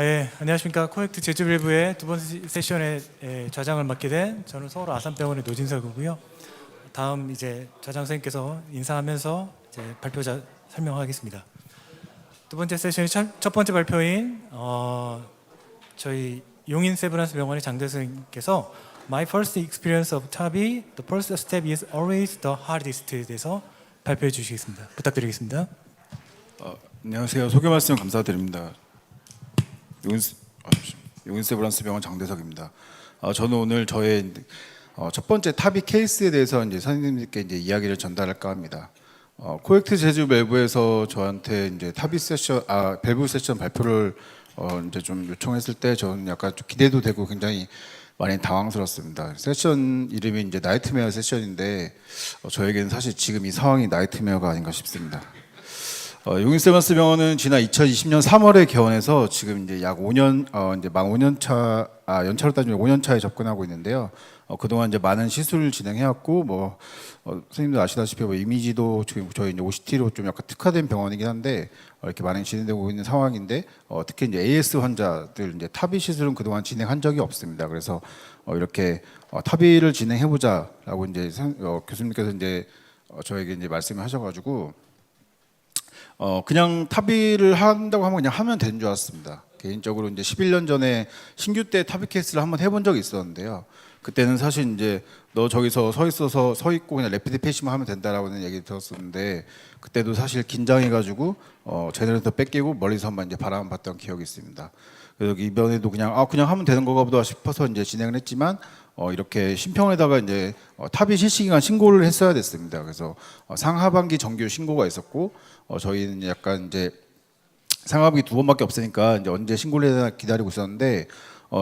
안녕하십니까. 코엑트 제주밸브의 두 번째 세션의 좌장을 맡게 된 저는 서울 아산병원의 노진석이고요. 다음 이제 좌장 선생님께서 인사하면서 이제 발표자 설명하겠습니다. 두 번째 세션의 첫 번째 발표인 저희 용인 세브란스 병원의 장대성 선생님께서 My first experience of TAVI, the first step is always the hardest에 대해서 발표해 주시겠습니다. 부탁드리겠습니다. 안녕하세요. 소개 말씀 감사드립니다. 용인 세브란스 병원 장대석입니다. 저는 오늘 저의 첫 번째 타비 케이스에 대해서 이제 선생님들께 이제 이야기를 전달할까 합니다. 코엑트 제주밸브에서 저한테 이제 타비 세션, 밸브 세션 발표를 이제 좀 요청했을 때 저는 약간 좀 기대도 되고 굉장히 많이 당황스럽습니다. 세션 이름이 이제 나이트메어 세션인데 저에게는 사실 지금 이 상황이 나이트메어가 아닌가 싶습니다. 용인 세브란스 병원은 지난 2020년 3월에 개원해서 지금 이제 약 5년, 이제 만 5년 차, 연차로 따지면 5년 차에 접근하고 있는데요. 그동안 이제 많은 시술을 진행해왔고, 선생님도 아시다시피 이미지도 지금 저희 이제 OCT로 좀 약간 특화된 병원이긴 한데, 이렇게 많이 진행되고 있는 상황인데, 특히 이제 AS 환자들 이제 타비 시술은 그동안 진행한 적이 없습니다. 그래서 이렇게 타비를 진행해보자라고 이제 교수님께서 이제 저에게 이제 말씀을 하셔가지고, 그냥 타비를 한다고 하면 그냥 하면 되는 줄 알았습니다. 개인적으로 이제 11년 전에 신규 때 타비 케이스를 한번 해본 적이 있었는데요. 그때는 사실 이제 너 저기서 서 있고 그냥 레피드 페이시만 하면 된다라고는 얘기 들었었는데 그때도 사실 긴장해가지고 제너레이터 뺏기고 멀리서 한번 이제 바람 봤던 기억이 있습니다. 그래서 이번에도 그냥 하면 되는 거가 보다 싶어서 이제 진행을 했지만 이렇게 심평에다가 이제 타비 실시 기간 신고를 했어야 됐습니다. 그래서 상하반기 정규 신고가 있었고 저희는 약간 이제 상하반기 2번밖에 없으니까 이제 언제 신고를 해야 기다리고 있었는데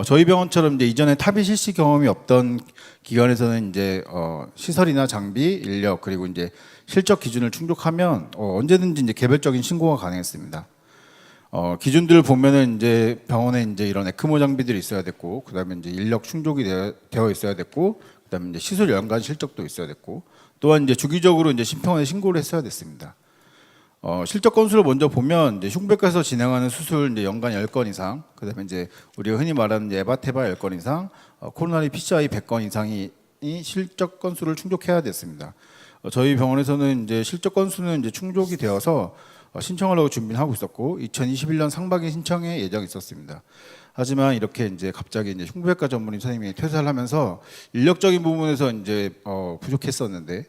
저희 병원처럼 이제 이전에 타비 실시 경험이 없던 기관에서는 이제 시설이나 장비, 인력 그리고 이제 실적 기준을 충족하면 언제든지 이제 개별적인 신고가 가능했습니다. 기준들을 보면은 이제 병원에 이제 이런 에크모 장비들이 있어야 됐고, 그다음에 이제 인력 충족이 되어 있어야 됐고, 그다음에 이제 시술 연간 실적도 있어야 됐고, 또한 이제 주기적으로 이제 심평원에 신고를 했어야 됐습니다. 실적 건수를 먼저 보면 이제 흉부외과에서 진행하는 수술 이제 연간 10건 이상, 그다음에 이제 우리가 흔히 말하는 에바테바 10건 이상, 코로나리 PCI 100건 이상이 실적 건수를 충족해야 됐습니다. 저희 병원에서는 이제 실적 건수는 이제 충족이 되어서 신청하려고 준비를 하고 있었고 2021년 상반기 신청에 예정이 있었습니다. 하지만 이렇게 이제 갑자기 이제 흉부외과 전문의 선생님이 퇴사를 하면서 인력적인 부분에서 이제 부족했었는데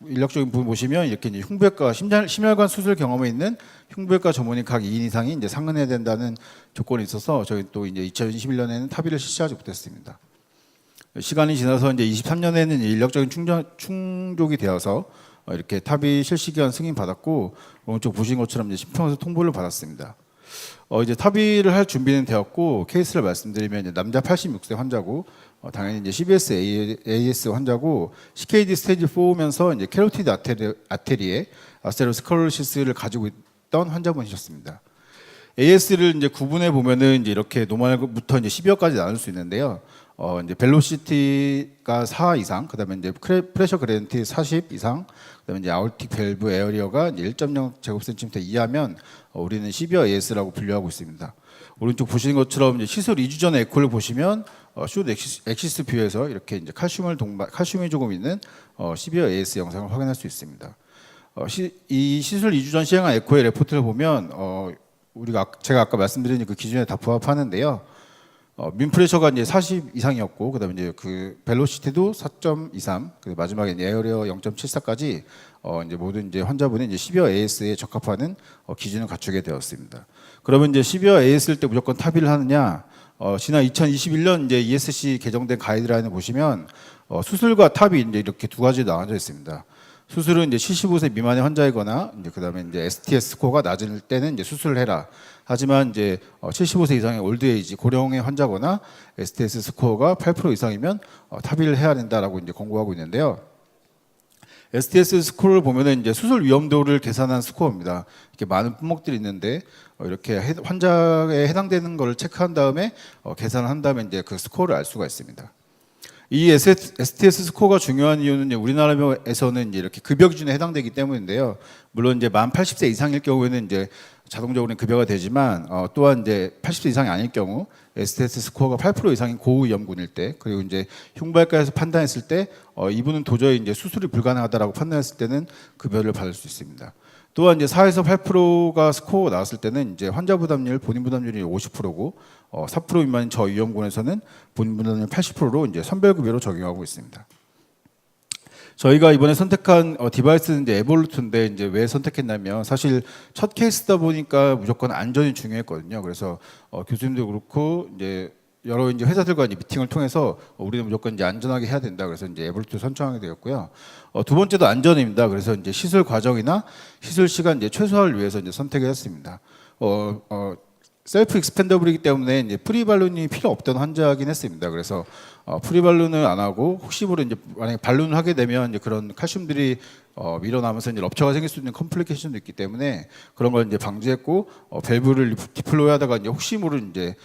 인력적인 부분 보시면 이렇게 이제 흉부외과 심혈관 수술 경험이 있는 흉부외과 전문의 각 2인 이상이 이제 상근해야 된다는 조건이 있어서 저희 또 이제 2021년에는 타비를 실시하지 못했습니다. 시간이 지나서 이제 23년에는 인력적인 충족이 되어서 이렇게 타비 실시 기간 승인 받았고 오른쪽 보신 것처럼 이제 심평에서 통보를 받았습니다. 이제 타비를 할 준비는 되었고 케이스를 말씀드리면 이제 남자 86세 환자고 당연히 이제 CBS AS 환자고 CKD 스테이지 4면서 이제 캐로티드 아테리에 아테로스클로시스를 가지고 있던 환자분이셨습니다. AS를 이제 구분해 보면은 이제 이렇게 노멀부터 이제 12호까지 나눌 수 있는데요. 이제 벨로시티가 4 이상, 그다음에 이제 프레셔 그레디언트 40 이상, 그다음에 이제 아ortic 밸브 에어리어가 1.0 제곱센티미터 이하면 우리는 시비어 AS라고 분류하고 있습니다. 오른쪽 보시는 것처럼 이제 시술 2주 전 에코를 보시면 숏 엑시스 뷰에서 이렇게 이제 칼슘이 조금 있는 시비어 AS 영상을 확인할 수 있습니다. 이 시술 2주 전 시행한 에코의 레포트를 보면 제가 아까 말씀드린 그 기준에 다 부합하는데요. 민 프레셔가 이제 40 이상이었고, 그다음에 이제 그 벨로시티도 4.23, 그 마지막에 에어리어 0.74까지 이제 모든 이제 환자분이 이제 시비어 AS에 적합하는 기준을 갖추게 되었습니다. 그러면 이제 시비어 AS일 때 무조건 타비를 하느냐? 지난 2021년 이제 ESC 개정된 가이드라인을 보시면 수술과 탑이 이제 이렇게 두 가지로 나눠져 있습니다. 수술은 이제 75세 미만의 환자이거나 이제 그다음에 이제 STS 스코어가 낮을 때는 이제 수술을 해라. 하지만 이제 75세 이상의 올드에이지 고령의 환자거나 STS 스코어가 8% 이상이면 타비를 해야 된다라고 이제 권고하고 있는데요. STS 스코어를 보면은 이제 수술 위험도를 계산한 스코어입니다. 이렇게 많은 품목들이 있는데 이렇게 환자에 해당되는 것을 체크한 다음에 계산을 한 다음에 이제 그 스코어를 알 수가 있습니다. 이 STS 스코어가 중요한 이유는 우리나라에서는 이제 이렇게 급여 기준에 해당되기 때문인데요. 물론 이제 만 80세 이상일 경우에는 이제 자동적으로 급여가 되지만 또한 이제 80세 이상이 아닐 경우 STS 스코어가 8% 이상인 고위험군일 때, 그리고 이제 흉부외과에서 판단했을 때 이분은 도저히 이제 수술이 불가능하다라고 판단했을 때는 급여를 받을 수 있습니다. 또한 이제 4에서 8%가 스코어 나왔을 때는 이제 환자 부담률, 본인 부담률이 50%고 4% 미만인 저위험군에서는 본인 부담률 80%로 이제 선별급여로 적용하고 있습니다. 저희가 이번에 선택한 디바이스는 이제 에볼루트인데, 이제 왜 선택했냐면 사실 첫 케이스다 보니까 무조건 안전이 중요했거든요. 그래서 교수님도 그렇고 이제 여러 이제 회사들과 이제 미팅을 통해서 우리는 무조건 이제 안전하게 해야 된다. 그래서 이제 에볼루트 선정하게 되었고요. 두 번째도 안전입니다. 그래서 이제 시술 과정이나 시술 시간 이제 최소화를 위해서 이제 선택을 했습니다. 셀프 익스펜더블이기 때문에 이제 프리발룬이 필요 없던 환자긴 했습니다. 그래서 프리발룬을 안 하고 혹시 모르 이제 만약에 발룬을 하게 되면 이제 그런 칼슘들이 밀어나면서 이제 럽처가 생길 수 있는 컴플리케이션도 있기 때문에 그런 걸 이제 방지했고, 밸브를 디플로이하다가 이제 혹시 모르 이제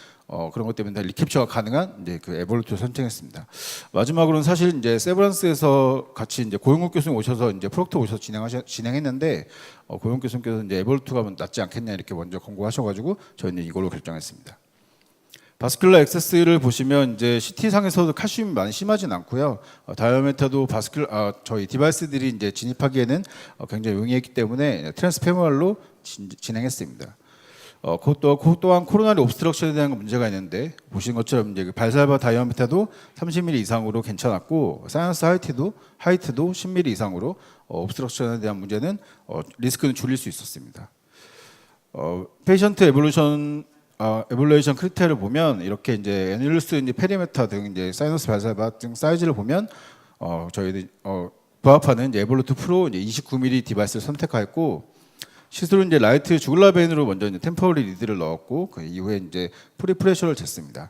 그런 것 때문에 리캡처가 가능한 이제 그 에볼루트를 선택했습니다. 마지막으로는 사실 이제 세브란스에서 같이 이제 고용욱 교수님 오셔서 이제 프로젝트 오셔서 진행했는데 고용욱 교수님께서 이제 에볼루트가 낫지 않겠냐 이렇게 먼저 권고하셔가지고 저희는 이걸로 결정했습니다. 바스큘라 액세스를 보시면 이제 CT 상에서도 칼슘이 많이 심하진 않고요. 다이아메타도 저희 디바이스들이 이제 진입하기에는 굉장히 용이했기 때문에 트랜스페머럴로 진행했습니다. 그 또한 코로나리 옵스트럭션에 대한 문제가 있는데, 보신 것처럼 이제 그 발살바 다이아미터도 30mm 이상으로 괜찮았고, 사이언스 하이트도 10mm 이상으로 옵스트럭션에 대한 문제는 리스크는 줄일 수 있었습니다. 페이션트 에볼루에이션 크리테리아를 보면 이렇게 이제 애뉴루스 이제 페리메타 등 이제 사이너스 발살바 등 사이즈를 보면 저희들 부합하는 이제 에볼루트 프로 이제 29mm 디바이스를 선택하였고, 시술은 이제 라이트 주글라 벤으로 먼저 이제 템포러리 리드를 넣었고, 그 이후에 이제 프리 프레셔를 쟀습니다.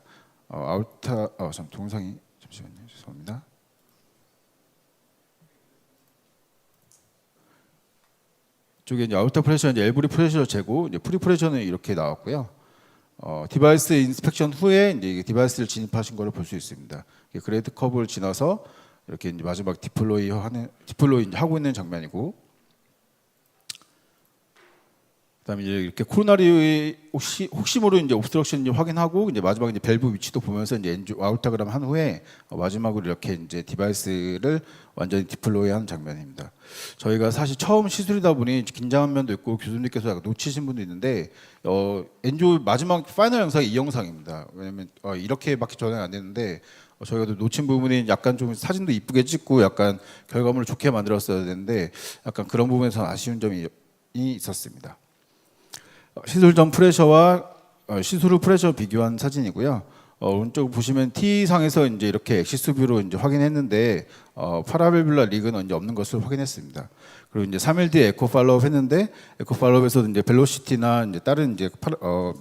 동영상이 잠시만요, 죄송합니다. 이쪽에 이제 아우터 프레셔 이제 엘브리 프레셔를 재고 이제 프리 프레셔는 이렇게 나왔고요. 디바이스 인스펙션 후에 이제 디바이스를 진입하신 거를 볼 수 있습니다. 그레이드 커브를 지나서 이렇게 이제 마지막 디플로이 이제 하고 있는 장면이고, 그다음에 이제 이렇게 코로나리 혹시 모르는 이제 옵스트럭션 확인하고 이제 마지막 이제 밸브 위치도 보면서 이제 아우타그램 한 후에 마지막으로 이렇게 이제 디바이스를 완전히 디플로이하는 장면입니다. 저희가 사실 처음 시술이다 보니 긴장한 면도 있고 교수님께서 약간 놓치신 분도 있는데 엔조 마지막 파이널 영상이 이 영상입니다. 왜냐면 이렇게밖에 전혀 안 됐는데 저희가 놓친 부분이 약간 좀 사진도 이쁘게 찍고 약간 결과물을 좋게 만들었어야 되는데 약간 그런 부분에서 아쉬운 점이 있었습니다. 시술 전 프레셔와 시술 후 프레셔 비교한 사진이고요. 오른쪽 보시면 T 상에서 이제 이렇게 엑시스뷰로 이제 확인했는데 파라벨뷸라 리그는 이제 없는 것을 확인했습니다. 그리고 이제 3일 뒤에 에코 팔로업 했는데 에코 팔로업에서도 이제 벨로시티나 이제 다른 이제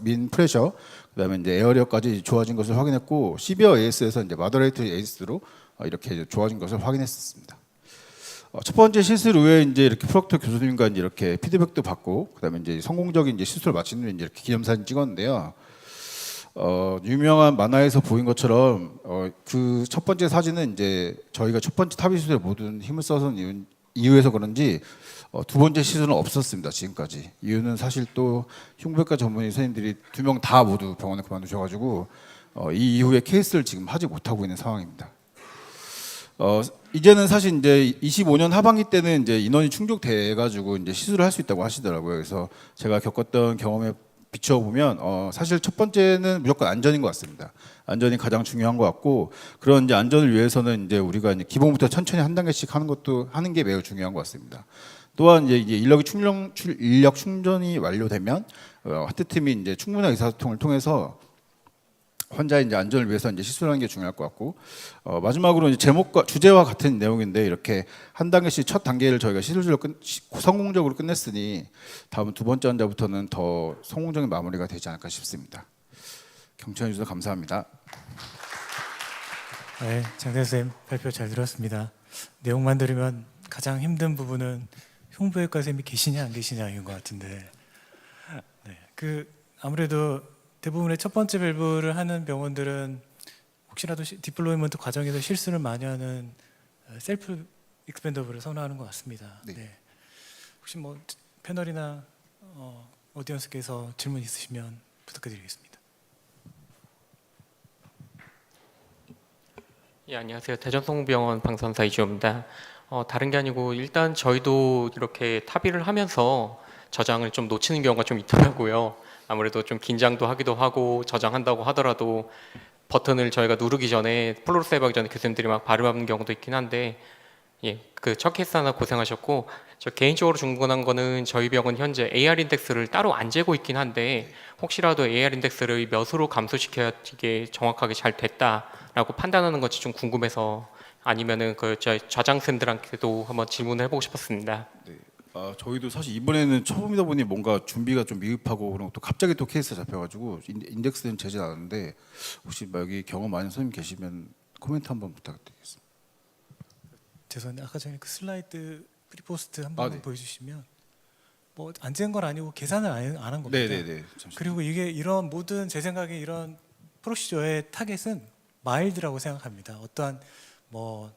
민 프레셔, 그다음에 이제 에어리어까지 좋아진 것을 확인했고, 시비어 AS에서 이제 마더레이트 AS로 이렇게 좋아진 것을 확인했습니다. 첫 번째 시술 후에 이제 이렇게 프록터 교수님과 이제 이렇게 피드백도 받고, 그다음에 이제 성공적인 이제 시술을 마친 후에 이제 이렇게 기념사진 찍었는데요. 유명한 만화에서 보인 것처럼 그 첫 번째 사진은 이제 저희가 첫 번째 탑의 시술에 모든 힘을 써서 이유에서 그런지 두 번째 시술은 없었습니다. 지금까지. 이유는 사실 또 흉부외과 전문의 선생님들이 2명 다 모두 병원에 그만두셔가지고 이 이후에 케이스를 지금 하지 못하고 있는 상황입니다. 이제는 사실 이제 25년 하반기 때는 이제 인원이 충족돼 가지고 이제 시술을 할 수 있다고 하시더라고요. 그래서 제가 겪었던 경험에 비추어 보면 사실 첫 번째는 무조건 안전인 것 같습니다. 안전이 가장 중요한 것 같고, 그런 이제 안전을 위해서는 이제 우리가 이제 기본부터 천천히 한 단계씩 하는 게 매우 중요한 것 같습니다. 또한 이제 인력 충전이 완료되면 하트팀이 이제 충분한 의사소통을 통해서 환자의 이제 안전을 위해서 이제 시술하는 게 중요할 것 같고, 마지막으로 이제 제목과 주제와 같은 내용인데 이렇게 한 단계씩 첫 단계를 저희가 시술로 성공적으로 끝냈으니 다음 두 번째 환자부터는 더 성공적인 마무리가 되지 않을까 싶습니다. 경청해 주셔서 감사합니다. 네, 장대 선생님 발표 잘 들었습니다. 내용만 들으면 가장 힘든 부분은 흉부외과 선생님이 계시냐 안 계시냐인 것 같은데, 네, 아무래도 대부분의 첫 번째 밸브를 하는 병원들은 혹시라도 디플로이먼트 과정에서 실수를 많이 하는 셀프 익스펜더블을 선호하는 것 같습니다. 네. 혹시 뭐 패널이나 오디언스께서 질문 있으시면 부탁드리겠습니다. 예, 안녕하세요. 대전성모병원 방선사 이주호입니다. 다른 게 아니고 일단 저희도 이렇게 탑의를 하면서 저장을 좀 놓치는 경우가 좀 있더라고요. 아무래도 좀 긴장도 하기도 하고 저장한다고 하더라도 버튼을 저희가 누르기 전에 플로로스 해하기 전에 교수님들이 막 발음하는 경우도 있긴 한데 예, 그 첫 케이스 하나 고생하셨고 저 개인적으로 궁금한 거는 저희 병원 현재 AR 인덱스를 따로 안 재고 있긴 한데 혹시라도 AR 인덱스를 몇으로 감소시켜야 이게 정확하게 잘 됐다라고 판단하는 건지 좀 궁금해서 아니면은 그 저희 좌장쌤들한테도 한번 질문을 해보고 싶었습니다. 네. 저희도 사실 이번에는 처음이다 보니 뭔가 준비가 좀 미흡하고 그리고 또 갑자기 또 케이스가 잡혀가지고 인덱스는 제재 않았는데 혹시 뭐 여기 경험 많은 선생님 계시면 코멘트 한번 부탁드리겠습니다. 죄송한데 아까 전에 그 슬라이드 프리포스트 한번 네. 보여주시면 뭐 안 재는 건 아니고 계산을 안 한 겁니다. 네네네. 그리고 이게 이런 모든 제 생각에 이런 프로시저의 타겟은 마일드라고 생각합니다. 어떠한 뭐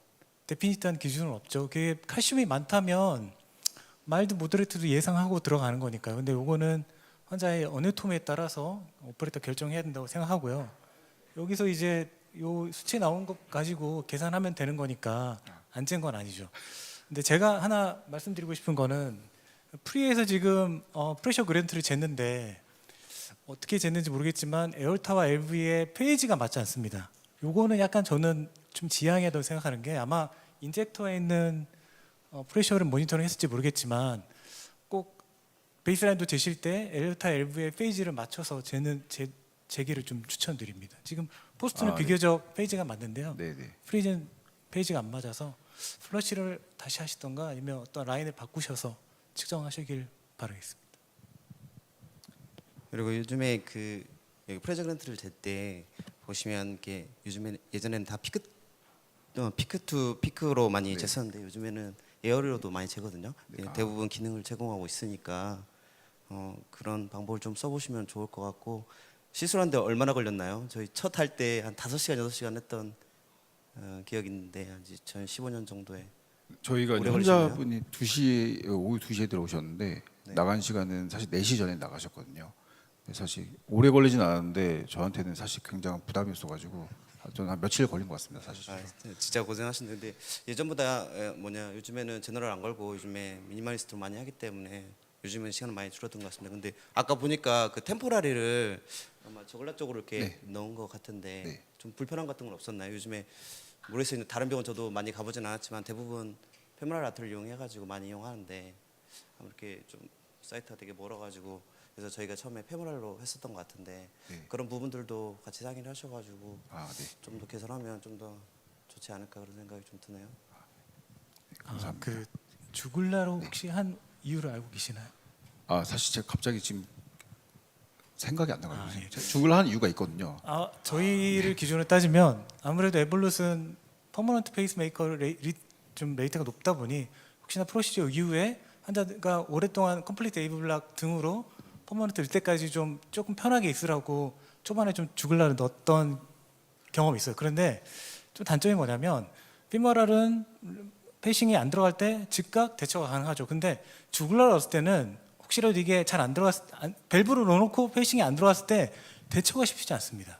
데피니트한 기준은 없죠. 그게 칼슘이 많다면 마일드 모더레이트도 예상하고 들어가는 거니까요. 근데 요거는 환자의 어네토미에 따라서 오퍼레이터 결정해야 된다고 생각하고요. 여기서 이제 요 수치 나온 것 가지고 계산하면 되는 거니까 안 잰 건 아니죠. 근데 제가 하나 말씀드리고 싶은 거는 프리에서 지금 프레셔 그랜트를 쟀는데 어떻게 쟀는지 모르겠지만 에어타와 LV의 페이지가 맞지 않습니다. 요거는 약간 저는 좀 지양해야 된다고 생각하는 게 아마 인젝터에 있는 프레셔를 모니터링 했을지 모르겠지만 꼭 베이스라인도 재실 때 에어타 LV의 페이지를 맞춰서 재기를 좀 추천드립니다. 지금 포스트는 비교적 페이지가 맞는데요. 네네. 프리즌 페이지가 안 맞아서 플러시를 다시 하시던가 아니면 어떤 라인을 바꾸셔서 측정하시길 바라겠습니다. 그리고 요즘에 그 여기 프레저 그랜트를 잴 때 보시면 이게 요즘에 예전에는 다 피크 투 피크로 많이 네. 쟀었는데 요즘에는 에어리로도 많이 재거든요. 네. 대부분 기능을 제공하고 있으니까 그런 방법을 좀 써보시면 좋을 것 같고 시술하는데 얼마나 걸렸나요? 저희 첫 할 때 한 5시간 6시간 했던 기억이 있는데 한 2015년 정도에 저희가 이제 오래 걸리시나요? 환자분이 2시 오후 2시에 들어오셨는데 네. 나간 시간은 사실 4시 전에 나가셨거든요. 사실 오래 걸리진 않았는데 저한테는 사실 굉장한 부담이었어가지고 저는 한 며칠 걸린 것 같습니다. 사실. 진짜 고생하시는데 예전보다 요즘에는 제너럴 안 걸고 요즘에 미니멀리스트로 많이 하기 때문에 요즘은 시간은 많이 줄어든 것 같습니다. 근데 아까 보니까 그 템포라리를 아마 저글라 쪽으로 이렇게 네. 넣은 것 같은데 네. 좀 불편함 같은 건 없었나요? 요즘에 모르겠어요. 다른 병원 저도 많이 가보진 않았지만 대부분 페모랄 아트를 이용해가지고 많이 이용하는데 아마 이렇게 좀 사이트가 되게 멀어가지고 그래서 저희가 처음에 페모랄로 했었던 것 같은데 네. 그런 부분들도 같이 상의를 하셔가지고 네. 좀 더 개선하면 좀 더 좋지 않을까 그런 생각이 좀 드네요. 감사합니다. 그 주글라로 혹시 한 이유를 알고 계시나요? 사실 제가 갑자기 지금 생각이 안 나가지고 예. 죽을 하는 이유가 있거든요. 저희를 기준으로 따지면 아무래도 에볼루스는 퍼머넌트 페이스메이커 좀 레이트가 높다 보니 혹시나 프로시저 이후에 환자가 오랫동안 컴플리트 에이블락 등으로 퍼머넌트 일 때까지 좀 조금 편하게 있으라고 초반에 좀 주글라를 넣었던 경험이 있어요. 그런데 좀 단점이 뭐냐면 피머랄은 페이싱이 안 들어갈 때 즉각 대처가 가능하죠. 근데 주글라를 넣었을 때는 혹시라도 이게 잘 안 들어갔을 밸브를 넣어놓고 페이싱이 안 들어갔을 때 대처가 쉽지 않습니다.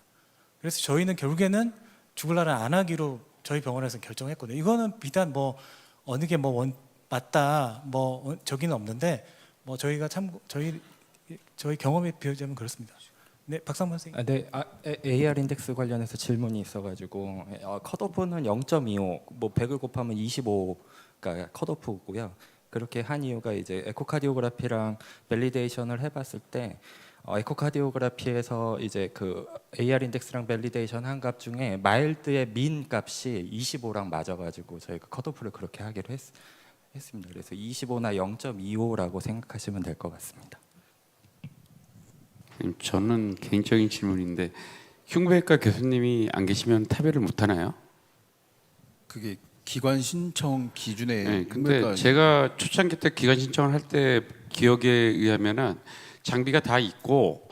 그래서 저희는 결국에는 주글라를 안 하기로 저희 병원에서 결정했거든요. 이거는 비단 뭐 어느 게 뭐 맞다 뭐 저기는 없는데 뭐 저희가 저희 경험에 비하자면 그렇습니다. 네, 박상문 선생님. AR 인덱스 관련해서 질문이 있어가지고 컷오프는 0.25, 뭐 100을 곱하면 25가 컷오프고요. 그렇게 한 이유가 이제 에코카디오그래피랑 밸리데이션을 해봤을 때 에코카디오그래피에서 이제 그 AR 인덱스랑 밸리데이션 한 값 중에 마일드의 민 값이 25랑 맞아가지고 저희가 컷오프를 그렇게 하기로 했습니다. 그래서 25나 0.25라고 생각하시면 될 것 같습니다. 저는 개인적인 질문인데 흉부외과 교수님이 안 계시면 탑의를 못 하나요? 그게 기관 신청 기준에 네, 근데 제가 초창기 때 기관 신청을 할 때 기억에 의하면은 장비가 다 있고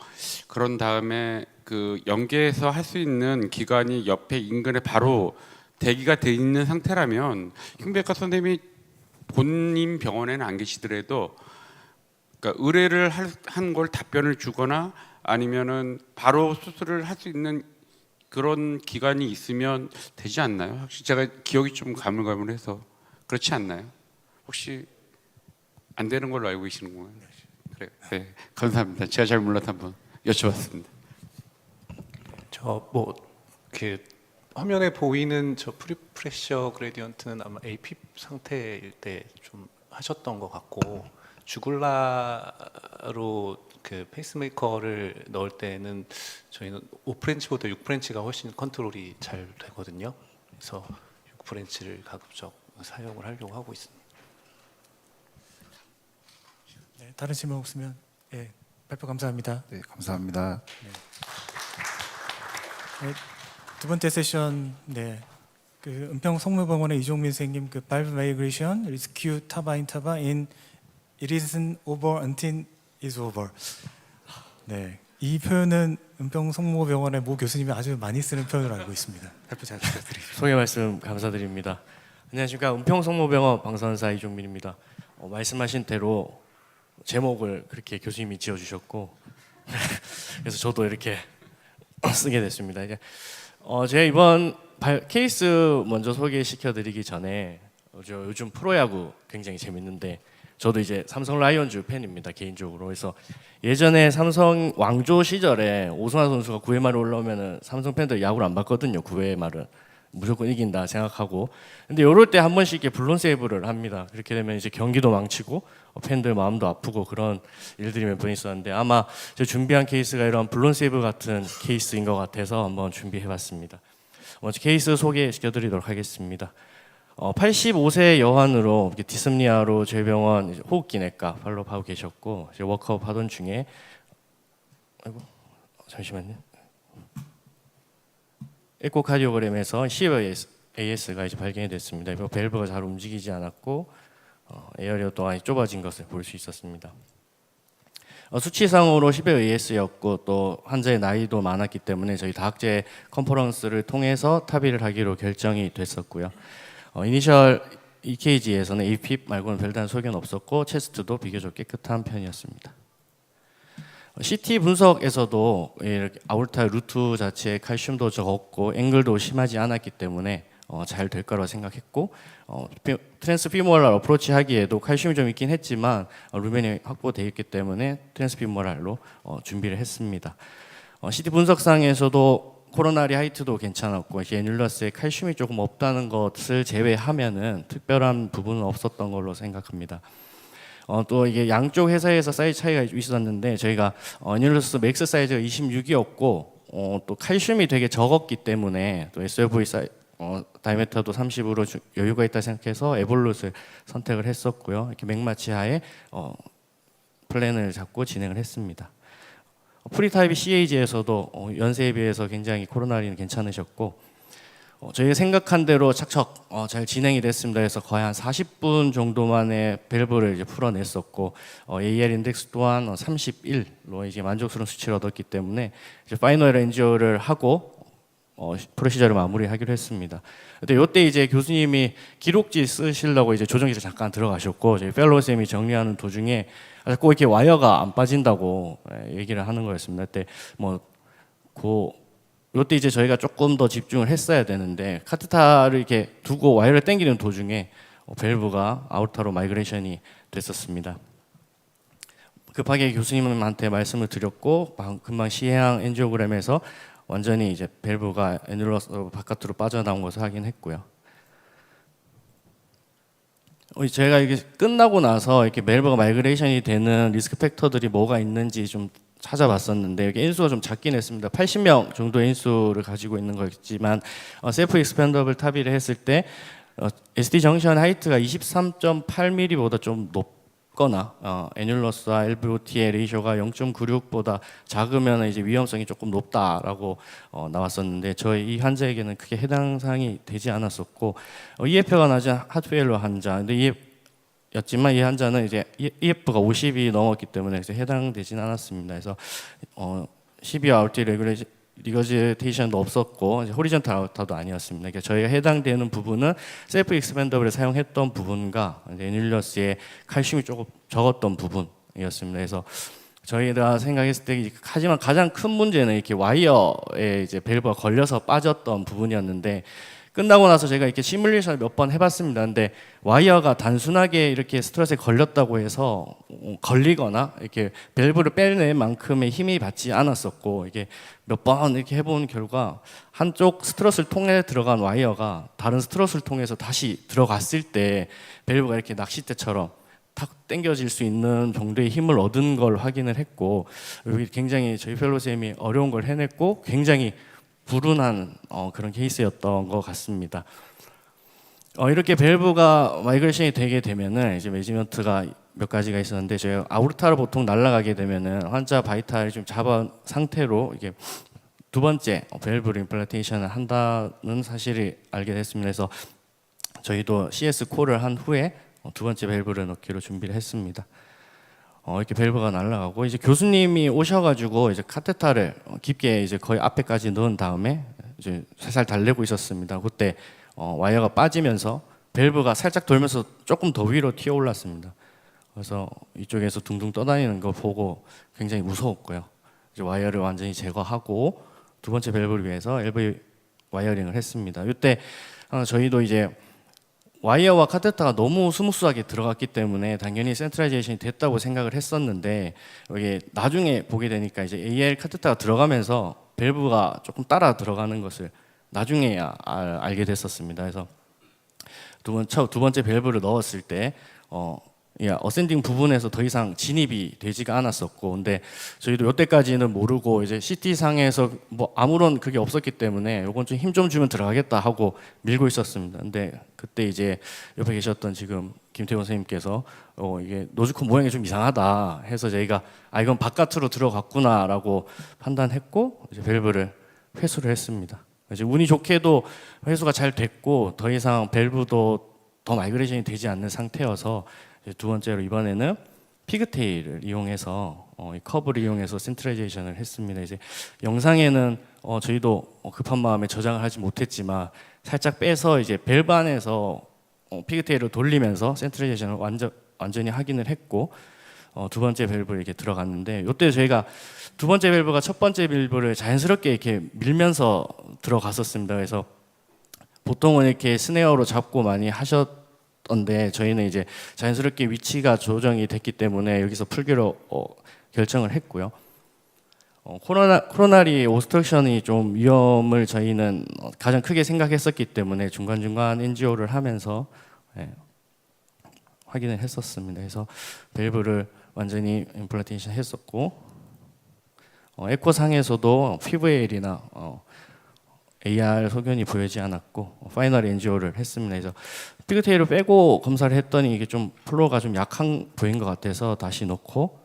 그런 다음에 그 연계해서 할 수 있는 기관이 옆에 인근에 바로 대기가 돼 있는 상태라면 흉부외과 선생님이 본인 병원에는 안 계시더라도 그러니까 의뢰를 한 걸 답변을 주거나 아니면은 바로 수술을 할 수 있는 그런 기간이 있으면 되지 않나요? 혹시 제가 기억이 좀 가물가물해서 그렇지 않나요? 혹시 안 되는 걸로 알고 계시는 건가요? 그래요. 네, 감사합니다. 제가 잘 몰라서 한번 여쭤봤습니다. 저 뭐 그 화면에 보이는 저 프리프레셔 그레디언트는 아마 APIP 상태일 때 좀 하셨던 것 같고, 주글라로 그 페이스메이커를 넣을 때는 저희는 5프렌치보다 6프렌치가 훨씬 컨트롤이 잘 되거든요. 그래서 6프렌치를 가급적 사용을 하려고 하고 있습니다. 네, 다른 질문 없으면 예, 발표 감사합니다. 네, 감사합니다. 네, 두 번째 세션 그 은평 성모병원의 이종민 선생님 그 valve migration rescue 타바 in it isn't over until it's over. 네, 이 표현은 은평 성모병원의 모 교수님이 아주 많이 쓰는 표현으로 알고 있습니다. 발표 잘 부탁드립니다. 소개 말씀 감사드립니다. 안녕하십니까, 은평성모병원 방선사 이종민입니다. 말씀하신 대로 제목을 그렇게 교수님이 지어주셨고 그래서 저도 이렇게 쓰게 됐습니다. 이제 제가 이번 케이스 먼저 소개시켜드리기 전에 저 요즘 프로야구 굉장히 재밌는데 저도 이제 삼성 라이온즈 팬입니다, 개인적으로. 그래서 예전에 삼성 왕조 시절에 오승환 선수가 9회 말에 올라오면은 삼성 팬들 야구를 안 봤거든요. 9회 말은 무조건 이긴다 생각하고. 근데 이럴 때 한 번씩 이렇게 블론 세이브를 합니다. 그렇게 되면 이제 경기도 망치고 팬들 마음도 아프고 그런 일들이 몇 번 있었는데 아마 제가 준비한 케이스가 이런 블론 세이브 같은 케이스인 것 같아서 한번 준비해봤습니다. 먼저 케이스 소개시켜드리도록 하겠습니다. 85세 여환으로 디스프니아로 저희 병원 호흡기내과 팔로우하고 계셨고 이제 워크업 하던 중에 잠시만요. 에코카디오그램에서 CVAS가 이제 발견이 됐습니다. 밸브가 잘 움직이지 않았고 에어리어 또한 좁아진 것을 볼 수 있었습니다. 수치상으로 10회 AS였고 또 환자의 나이도 많았기 때문에 저희 다학제 컨퍼런스를 통해서 타비를 하기로 결정이 됐었고요. 이니셜 EKG에서는 AFib 말고는 별다른 소견 없었고 체스트도 비교적 깨끗한 편이었습니다. CT 분석에서도 이렇게 아orta 루트 자체에 칼슘도 적었고 앵글도 심하지 않았기 때문에 잘 될 거라고 생각했고 트랜스피모랄 어프로치 하기에도 칼슘이 좀 있긴 했지만 루멘이 확보되어 있기 때문에 트랜스피모랄로 준비를 했습니다. CT 분석상에서도 코로나리 하이트도 괜찮았고 애뉴러스에 칼슘이 조금 없다는 것을 제외하면은 특별한 부분은 없었던 걸로 생각합니다. 또 이게 양쪽 회사에서 사이즈 차이가 있었는데 저희가 애뉴러스 맥스 사이즈가 26이었고 또 칼슘이 되게 적었기 때문에 또 SLV 다이메터도 30으로 여유가 있다 생각해서 에볼룻을 선택을 했었고요. 이렇게 맥마치하에 플랜을 잡고 진행을 했습니다. 프리타입 CAG에서도 연세에 비해서 굉장히 코로나리는 괜찮으셨고 저희가 생각한 대로 착척 잘 진행이 됐습니다. 그래서 거의 한 40분 정도 만에 밸브를 이제 풀어냈었고 AR 인덱스 또한 31로 이제 만족스러운 수치를 얻었기 때문에 이제 파이널 엔지오를 하고 프로시저를 마무리하기로 했습니다. 근데 이때 이제 교수님이 기록지 쓰시려고 이제 조정실에 잠깐 들어가셨고 저희 펠로우 쌤이 정리하는 도중에 꼭 이렇게 와이어가 안 빠진다고 얘기를 하는 거였습니다. 그때 이때 이제 저희가 조금 더 집중을 했어야 되는데 카테타를 이렇게 두고 와이어를 당기는 도중에 밸브가 아우터로 마이그레이션이 됐었습니다. 급하게 교수님한테 말씀을 드렸고 금방 시해양 엔지오그램에서 완전히 이제 밸브가 애뉴러스로 바깥으로 빠져나온 것을 확인했고요. 제가 이게 끝나고 나서 이렇게 밸브가 마이그레이션이 되는 리스크 팩터들이 뭐가 있는지 좀 찾아봤었는데 여기 인수가 좀 작긴 했습니다. 80명 정도의 인수를 가지고 있는 거였지만 셀프 익스펜더블 타비를 했을 때 SD 정션 하이트가 23.8mm보다 좀 높거나 애뉴러스와 LVOT의 레이쇼가 0.96보다 작으면 이제 위험성이 조금 높다라고 나왔었는데 저희 이 환자에게는 크게 해당 사항이 되지 않았었고 EF가 낮은 하트페일러 환자 근데 였지만 이 환자는 이제 EF가 50이 넘었기 때문에 해당되진 않았습니다. 그래서 12 아울티 리거지테이션도 없었고 호리전탈 아우터도 아니었습니다. 그러니까 저희가 해당되는 부분은 셀프 익스펜더블을 사용했던 부분과 애뉴러스의 칼슘이 조금 적었던 부분 부분이었습니다. 그래서 저희가 생각했을 때 하지만 가장 큰 문제는 이렇게 와이어에 이제 밸브가 걸려서 빠졌던 부분이었는데 끝나고 나서 제가 이렇게 시뮬레이션을 몇 번 해봤습니다. 근데 와이어가 단순하게 이렇게 스트레스에 걸렸다고 해서 걸리거나 이렇게 밸브를 빼낼 만큼의 힘이 받지 않았었고 이게 몇 번 이렇게 해본 결과 한쪽 스트러스를 통해 들어간 와이어가 다른 스트러스를 통해서 다시 들어갔을 때 밸브가 이렇게 낚싯대처럼 탁 당겨질 수 있는 정도의 힘을 얻은 걸 확인을 했고 여기 굉장히 저희 펠로쌤이 어려운 걸 해냈고 굉장히 불운한 그런 케이스였던 것 같습니다. 이렇게 밸브가 마이그레이션이 되게 되면은 이제 매지먼트가 몇 가지가 있었는데 저희 아오르타를 보통 날아가게 되면은 환자 바이탈을 좀 잡은 상태로 이게 두 번째 밸브를 임플란테이션을 한다는 사실을 알게 됐습니다. 그래서 저희도 CS 콜을 한 후에 두 번째 밸브를 넣기로 준비를 했습니다. 이렇게 밸브가 날아가고 이제 교수님이 오셔가지고 이제 카테타를 깊게 이제 거의 앞에까지 넣은 다음에 이제 살살 달래고 있었습니다. 그때 와이어가 빠지면서 밸브가 살짝 돌면서 조금 더 위로 튀어 올랐습니다. 그래서 이쪽에서 둥둥 떠다니는 거 보고 굉장히 무서웠고요. 이제 와이어를 완전히 제거하고 두 번째 밸브를 위해서 LV 와이어링을 했습니다. 이때 저희도 이제 와이어와 카테타가 너무 스무스하게 들어갔기 때문에 당연히 센트라이제이션이 됐다고 생각을 했었는데 여기 나중에 보게 되니까 이제 AL 카테타가 들어가면서 밸브가 조금 따라 들어가는 것을 나중에 알게 됐었습니다. 그래서 두 번째 밸브를 넣었을 때 어센딩 부분에서 더 이상 진입이 되지가 않았었고, 근데 저희도 이때까지는 모르고 이제 CT 상에서 뭐 아무런 그게 없었기 때문에 이건 좀 힘 좀 주면 들어가겠다 하고 밀고 있었습니다. 근데 그때 이제 옆에 계셨던 지금 김태원 선생님께서 이게 노즈코 모양이 좀 이상하다 해서 저희가 이건 바깥으로 들어갔구나라고 판단했고 이제 밸브를 회수를 했습니다. 이제 운이 좋게도 회수가 잘 됐고 더 이상 밸브도 더 마이그레이션이 되지 않는 상태여서 두 번째로 이번에는 피그테일을 이용해서 이 커브를 이용해서 센트라이제이션을 했습니다. 이제 영상에는 저희도 급한 마음에 저장을 하지 못했지만 살짝 빼서 이제 밸브 안에서 피그테일을 돌리면서 센트라이제이션을 완전히 확인을 했고 두 번째 밸브를 이렇게 들어갔는데 이때 저희가 두 번째 밸브가 첫 번째 밸브를 자연스럽게 이렇게 밀면서 들어갔었습니다. 그래서 보통은 이렇게 스네어로 잡고 많이 하셨던데 저희는 이제 자연스럽게 위치가 조정이 됐기 때문에 여기서 풀기로 결정을 했고요. 코로나리 오스트럭션이 좀 위험을 저희는 가장 크게 생각했었기 때문에 중간중간 NGO를 하면서 확인을 했었습니다. 그래서 밸브를 완전히 임플란테이션 했었고 에코 상에서도 피부에일이나 AR 소견이 보이지 않았고 파이널 NGO를 했습니다. 그래서 피그테일을 빼고 검사를 했더니 이게 좀 플로어가 좀 약한 보인 것 같아서 다시 넣고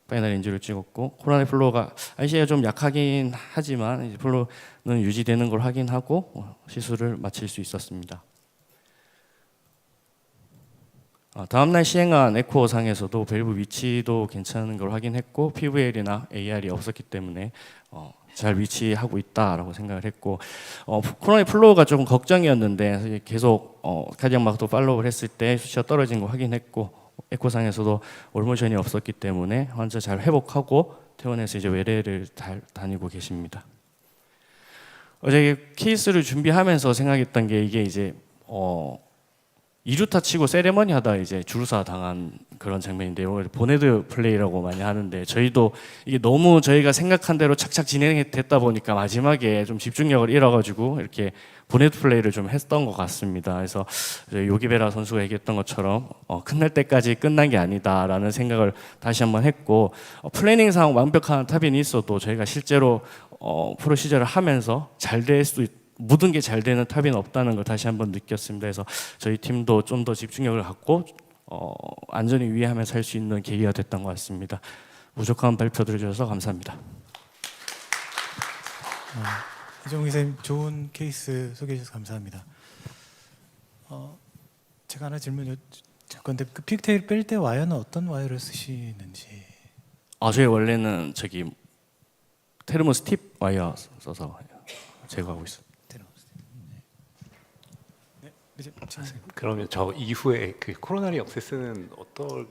파이널 NGO를 찍었고 코로나 플로어가 IC가 좀 약하긴 하지만 이제 플로어는 유지되는 걸 확인하고 시술을 마칠 수 있었습니다. 다음날 시행한 에코상에서도 밸브 위치도 괜찮은 걸 확인했고 PVL이나 AR이 없었기 때문에 잘 위치하고 있다라고 생각을 했고 코로나 플로우가 조금 걱정이었는데 계속 카디악 마크도 팔로우를 했을 때 수치가 떨어진 거 확인했고 에코상에서도 올모션이 없었기 때문에 환자 잘 회복하고 퇴원해서 이제 외래를 잘 다니고 계십니다. 어제 케이스를 준비하면서 생각했던 게 이게 이제 2루타 치고 세레머니 하다 이제 주루사 당한 그런 장면인데요. 보네드 플레이라고 많이 하는데 저희도 이게 너무 저희가 생각한 대로 착착 진행됐다 보니까 마지막에 좀 집중력을 잃어가지고 이렇게 보네드 플레이를 좀 했던 것 같습니다. 그래서 요기베라 선수가 얘기했던 것처럼 끝날 때까지 끝난 게 아니다라는 생각을 다시 한번 했고 플래닝상 완벽한 탑인이 있어도 저희가 실제로 프로시저를 하면서 잘 될 수도 모든 게 잘 되는 탑은 없다는 걸 다시 한번 느꼈습니다. 그래서 저희 팀도 좀 더 집중력을 갖고 안전을 위하면서 할 수 있는 계기가 됐던 것 같습니다. 부족한 발표 들어주셔서 감사합니다. 이종희 선생님 좋은 케이스 소개해 주셔서 감사합니다. 제가 하나 질문 여쭤 건데 그 픽테일 뺄 때 와이어는 어떤 와이어를 쓰시는지? 저희 원래는 테르모 스팁 와이어 써서 제거하고 있습니다. 그러면 저 이후에 그 코로나리 액세스는 어떨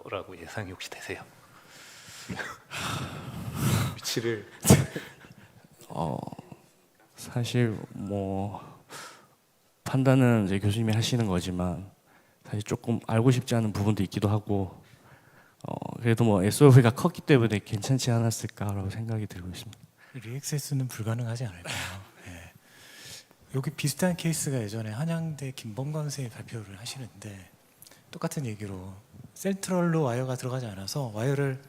거라고 예상이 혹시 되세요? 위치를 사실 뭐 판단은 이제 교수님이 하시는 거지만 사실 조금 알고 싶지 않은 부분도 있기도 하고 그래도 뭐 SOV가 컸기 때문에 괜찮지 않았을까라고 생각이 들고 있습니다. 리액세스는 불가능하지 않을까요? 예. 여기 비슷한 케이스가 예전에 한양대 김범관 선생님이 발표를 하시는데 똑같은 얘기로 센트럴로 와이어가 들어가지 않아서 와이어를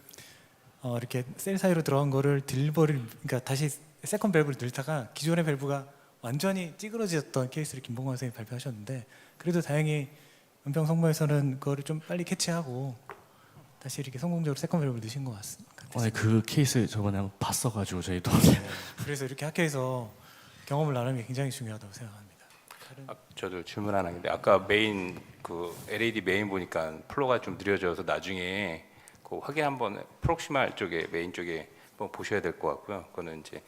이렇게 셀 사이로 들어간 거를 딜버를 그러니까 다시 세컨 밸브를 넣다가 기존의 밸브가 완전히 찌그러졌던 케이스를 김범관 선생님이 발표하셨는데 그래도 다행히 은평 성모에서는 그거를 좀 빨리 캐치하고 다시 이렇게 성공적으로 세컨 밸브를 넣으신 것 같습니다. 그 케이스 저번에 한번 봤어가지고 저희도 그래서 이렇게 학회에서 경험을 나누는 게 굉장히 중요하다고 생각합니다. 저도 질문 하나 있는데 아까 메인 그 LED 메인 보니까 플로가 좀 느려져서 나중에 그 확인 한번 프록시말 쪽에 메인 쪽에 한번 보셔야 될 것 같고요. 그거는 이제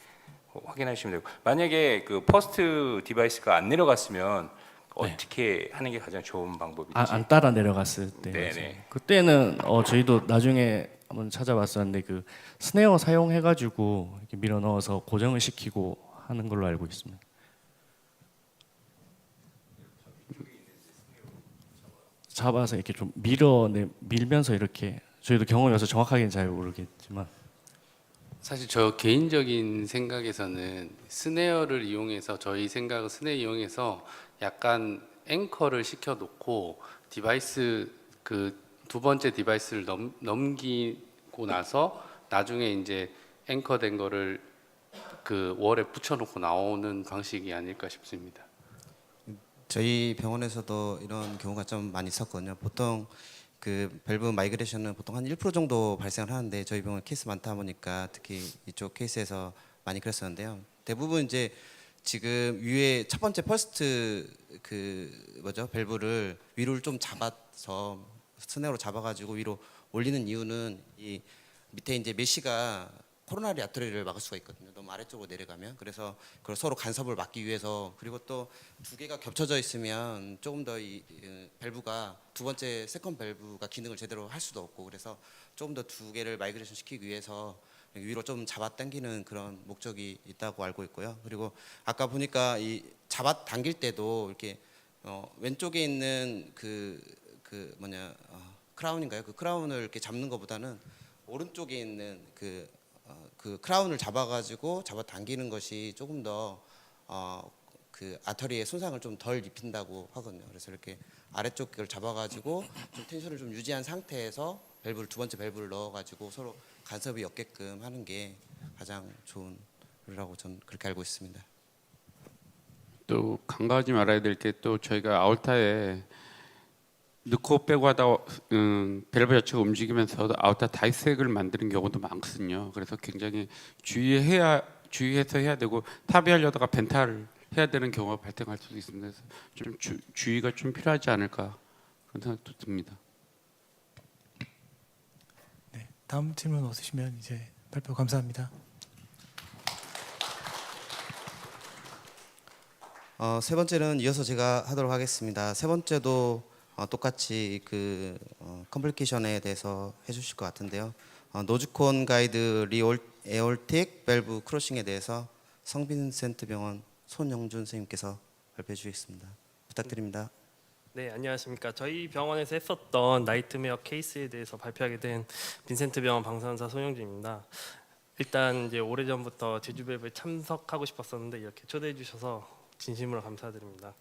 확인하시면 되고 만약에 그 퍼스트 디바이스가 안 내려갔으면 어떻게 하는 게 가장 좋은 방법인지. 안 따라 내려갔을 때 네네. 그때는 저희도 나중에 한번 찾아봤었는데 그 스네어 사용해가지고 이렇게 밀어 넣어서 고정을 시키고 하는 걸로 알고 있습니다. 잡아서 이렇게 좀 밀면서 이렇게 저희도 경험이 없어서 정확하게는 잘 모르겠지만 사실 저 개인적인 생각에서는 스네어를 이용해서 저희 생각은 스네어 이용해서 약간 앵커를 시켜 놓고 디바이스 그 두 번째 디바이스를 넘기고 나서 나중에 이제 앵커된 거를 그 월에 붙여 놓고 나오는 방식이 아닐까 싶습니다. 저희 병원에서도 이런 경우가 좀 많이 있었거든요. 보통 그 밸브 마이그레이션은 보통 한 1% 정도 발생을 하는데 저희 병원 케이스 많다 보니까 특히 이쪽 케이스에서 많이 그랬었는데요. 대부분 이제 지금 위에 첫 번째 퍼스트 밸브를 위로 좀 잡아서 스네어로 잡아가지고 위로 올리는 이유는 이 밑에 이제 메쉬가 코로나리 아트리를 막을 수가 있거든요. 너무 아래쪽으로 내려가면 그래서 그걸 서로 간섭을 막기 위해서 그리고 또 두 개가 겹쳐져 있으면 조금 더 이 밸브가 두 번째 세컨 밸브가 기능을 제대로 할 수도 없고 그래서 조금 더 두 개를 마이그레이션 시키기 위해서 위로 좀 잡아 당기는 그런 목적이 있다고 알고 있고요. 그리고 아까 보니까 이 잡아 당길 때도 이렇게 왼쪽에 있는 크라운인가요? 그 크라운을 이렇게 잡는 것보다는 오른쪽에 있는 그 크라운을 잡아가지고 잡아 당기는 것이 조금 더 그 아터리에 손상을 좀 덜 입힌다고 하거든요. 그래서 이렇게 아래쪽 걸 잡아가지고 좀 텐션을 좀 유지한 상태에서 밸브를 두 번째 밸브를 넣어가지고 서로 간섭이 없게끔 하는 게 가장 좋은 룰이라고 저는 그렇게 알고 있습니다. 또 간과하지 말아야 될 게 또 저희가 아울타에 넣고 빼고 하다 밸브 자체가 움직이면서 아울타 다이색을 만드는 경우도 많거든요. 그래서 굉장히 주의해서 해야 되고 탑이하려다가 벤탈을 해야 되는 경우가 발생할 수도 있습니다. 그래서 좀 주의가 좀 필요하지 않을까 그런 생각도 듭니다. 네, 다음 질문 없으시면 이제 발표 감사합니다. 세 번째는 이어서 제가 하도록 하겠습니다. 세 번째도 똑같이 그 컴플리케이션에 대해서 해주실 것 같은데요. 노즈콘 가이드 에올틱 밸브 크로싱에 대해서 성빈센트 병원 손영준 선생님께서 발표해 주시겠습니다. 부탁드립니다. 네, 안녕하십니까. 저희 병원에서 했었던 나이트메어 케이스에 대해서 발표하게 된 빈센트 병원 방사선사 손영준입니다. 일단 이제 오래전부터 제주밸브에 참석하고 싶었었는데 이렇게 초대해 주셔서 진심으로 감사드립니다.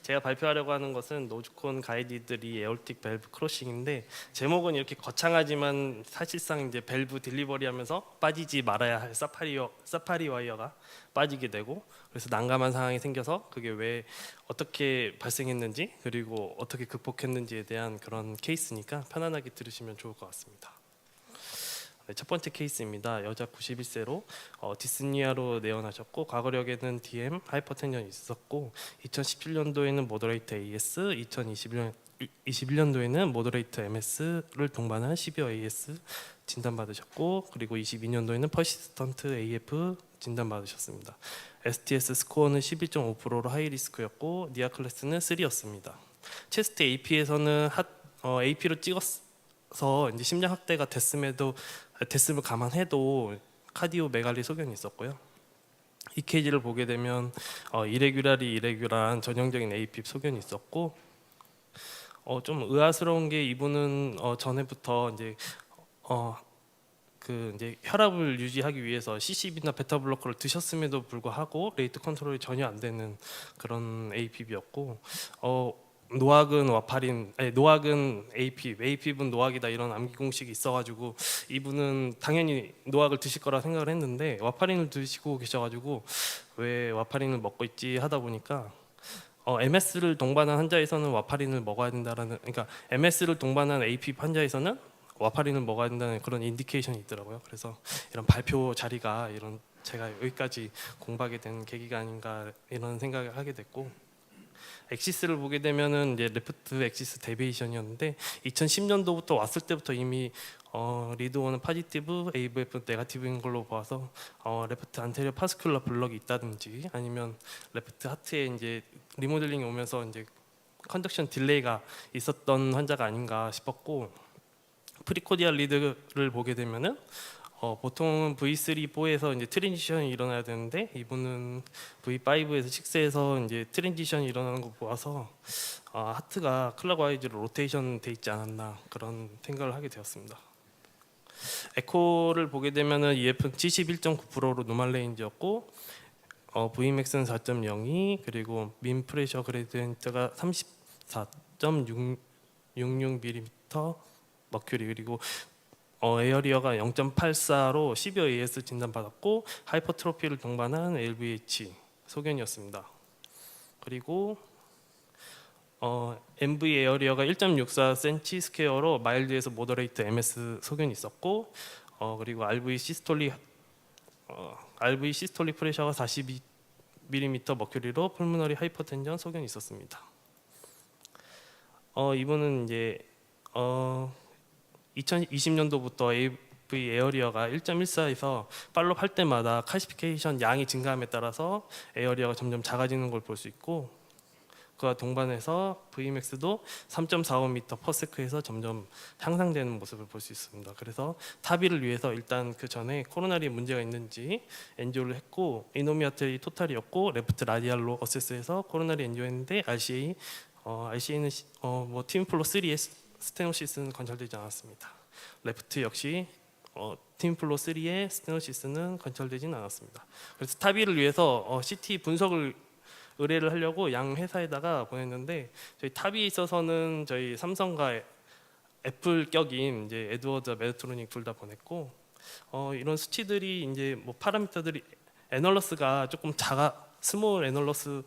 제가 발표하려고 하는 것은 노즈콘 가이디드 에올틱 밸브 크로싱인데 제목은 이렇게 거창하지만 사실상 이제 밸브 딜리버리하면서 빠지지 말아야 할 사파리 와이어가 빠지게 되고 그래서 난감한 상황이 생겨서 그게 왜 어떻게 발생했는지 그리고 어떻게 극복했는지에 대한 그런 케이스니까 편안하게 들으시면 좋을 것 같습니다. 네, 첫 번째 케이스입니다. 여자 91세로 디스니아로 내원하셨고 과거력에는 DM, 하이퍼텐션이 있었고 2017년도에는 모더레이트 AS, 2021년도에는 모더레이트 MS를 동반한 시비어 AS 진단받으셨고 그리고 22년도에는 퍼시스턴트 AF 진단받으셨습니다. STS 스코어는 11.5%로 하이리스크였고 니아 클래스는 3였습니다. 체스트 AP에서는 AP로 이제 심장 확대가 됐음을 감안해도 카디오 메갈리 소견이 있었고요. EKG를 보게 되면 이레귤한 전형적인 AFib 소견이 있었고, 좀 의아스러운 게 이분은 전에부터 이제 혈압을 유지하기 위해서 CCB나 베타 블로커를 드셨음에도 불구하고 레이트 컨트롤이 전혀 안 되는 그런 AFib이었고, 노악은 AFib은 노악이다 이런 암기 공식이 있어가지고 이분은 당연히 노악을 드실 거라 생각을 했는데 와파린을 드시고 계셔가지고 왜 와파린을 먹고 있지 하다 보니까 MS를 동반한 환자에서는 와파린을 먹어야 된다라는, 그러니까 MS를 동반한 AFib 환자에서는 와파린을 먹어야 된다는 그런 인디케이션이 있더라고요. 그래서 이런 발표 자리가 이런 제가 여기까지 공부하게 된 계기가 아닌가 이런 생각을 하게 됐고, 엑시스를 보게 되면은 이제 레프트 엑시스 데비에이션이었는데 2010년도부터 왔을 때부터 이미 리드원은 파지티브, AVF 네가티브인 걸로 봐서 레프트 안테리어 파스큘러 블럭이 있다든지 아니면 레프트 하트에 이제 리모델링이 오면서 이제 컨덕션 딜레이가 있었던 환자가 아닌가 싶었고, 프리코디알 리드를 보게 되면은 보통은 V3, 4에서 이제 트랜지션이 일어나야 되는데 이분은 V5에서 6에서 이제 트랜지션이 일어나는 거 보아서 하트가 클락와이즈로 로테이션 돼 있지 않았나 그런 생각을 하게 되었습니다. 에코를 보게 되면은 EF는 71.9%로 노멀 레인지였고, Vmax는 4.02, 그리고 민 프레셔 그레디언트가 34.66mm 머큐리, 그리고 에어리어가 0.84로 시비어 AS 진단받았고 하이퍼트로피를 동반한 LVH 소견이었습니다. 그리고 MV 에어리어가 1.64cm 스퀘어로 마일드에서 모더레이트 MS 소견이 있었고, 그리고 RV 시스톨리 프레셔가 42mm 머큐리로 폴모너리 하이퍼텐전 소견이 있었습니다. 이분은 이제 2020년도부터 AV 에어리어가 1.14에서 팔로업 할 때마다 칼시피케이션 양이 증가함에 따라서 에어리어가 점점 작아지는 걸 볼 수 있고, 그와 동반해서 Vmax도 3.45m/s에서 점점 향상되는 모습을 볼 수 있습니다. 그래서 타비를 위해서 일단 그 전에 코로나리에 문제가 있는지 엔지오를 했고, 이노미아트리 토탈이었고 레프트 라디알로 어세스해서 코로나리 엔지오했는데 RCA는 뭐 팀플로 3의 스테노시스는 관찰되지 않았습니다. 레프트 역시 팀플로 3의 스테노시스는 관찰되지는 않았습니다. 그래서 타비를 위해서 CT 분석을 의뢰를 하려고 양 회사에다가 보냈는데, 저희 타비에 있어서는 저희 삼성과 애플 격인 이제 에드워드 메드트로닉 둘 다 보냈고, 이런 수치들이 이제 뭐 파라미터들이 애널러스가 조금 스몰 애널러스인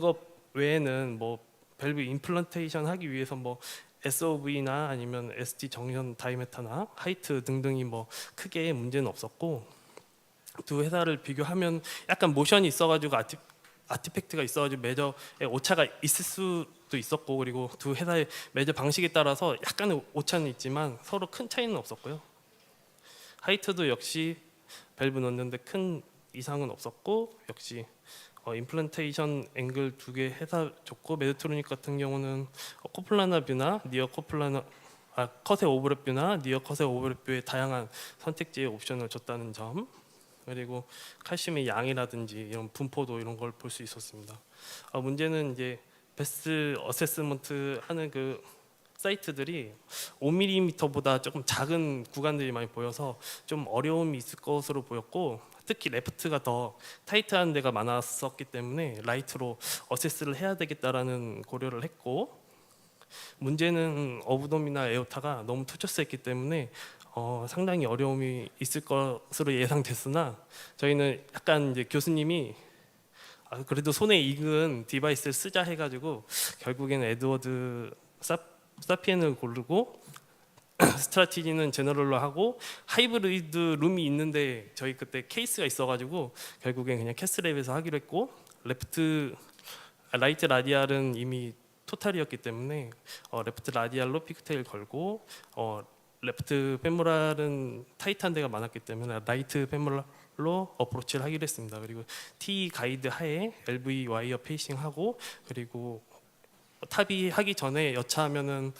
것 외에는 뭐 밸브 임플란테이션 하기 위해서 뭐 SOV나 아니면 ST 정전 다이메타나 하이트 등등이 뭐 크게 문제는 없었고, 두 회사를 비교하면 약간 모션이 있어가지고 아티팩트가 있어가지고 매저에 오차가 있을 수도 있었고, 그리고 두 회사의 매저 방식에 따라서 약간의 오차는 있지만 서로 큰 차이는 없었고요. 하이트도 역시 밸브 넣는데 큰 이상은 없었고, 역시 임플란테이션 앵글 두 개 회사 좋고, 메드트로닉 같은 경우는 코플라나 뷰나 니어 코플라나 컷의 오버랩 뷰나 니어 컷의 오버랩 뷰의 다양한 선택지의 옵션을 줬다는 점, 그리고 칼슘의 양이라든지 이런 분포도 이런 걸 볼 수 있었습니다. 문제는 이제 베스트 어세스먼트 하는 그 사이트들이 5mm보다 조금 작은 구간들이 많이 보여서 좀 어려움이 있을 것으로 보였고, 특히 레프트가 더 타이트한 데가 많았었기 때문에 라이트로 어세스를 해야 되겠다라는 고려를 했고, 문제는 어브돔이나 에오타가 너무 투처스했기 때문에 상당히 어려움이 있을 것으로 예상됐으나, 저희는 약간 이제 교수님이 그래도 손에 익은 디바이스를 쓰자 해가지고 결국에는 에드워드 사피엔을 고르고 스트라티지는 제너럴로 하고, 하이브리드 룸이 있는데 저희 그때 케이스가 있어가지고 결국엔 그냥 캐스랩에서 하기로 했고, 라이트 라디알은 이미 토탈이었기 때문에 레프트 라디알로 피크테일 걸고, 레프트 페모랄은 타이트한 데가 많았기 때문에 라이트 페모랄로 어프로치를 하기로 했습니다. 그리고 T 가이드 하에 LV 와이어 페이싱하고, 그리고 탑이 하기 전에 여차하면은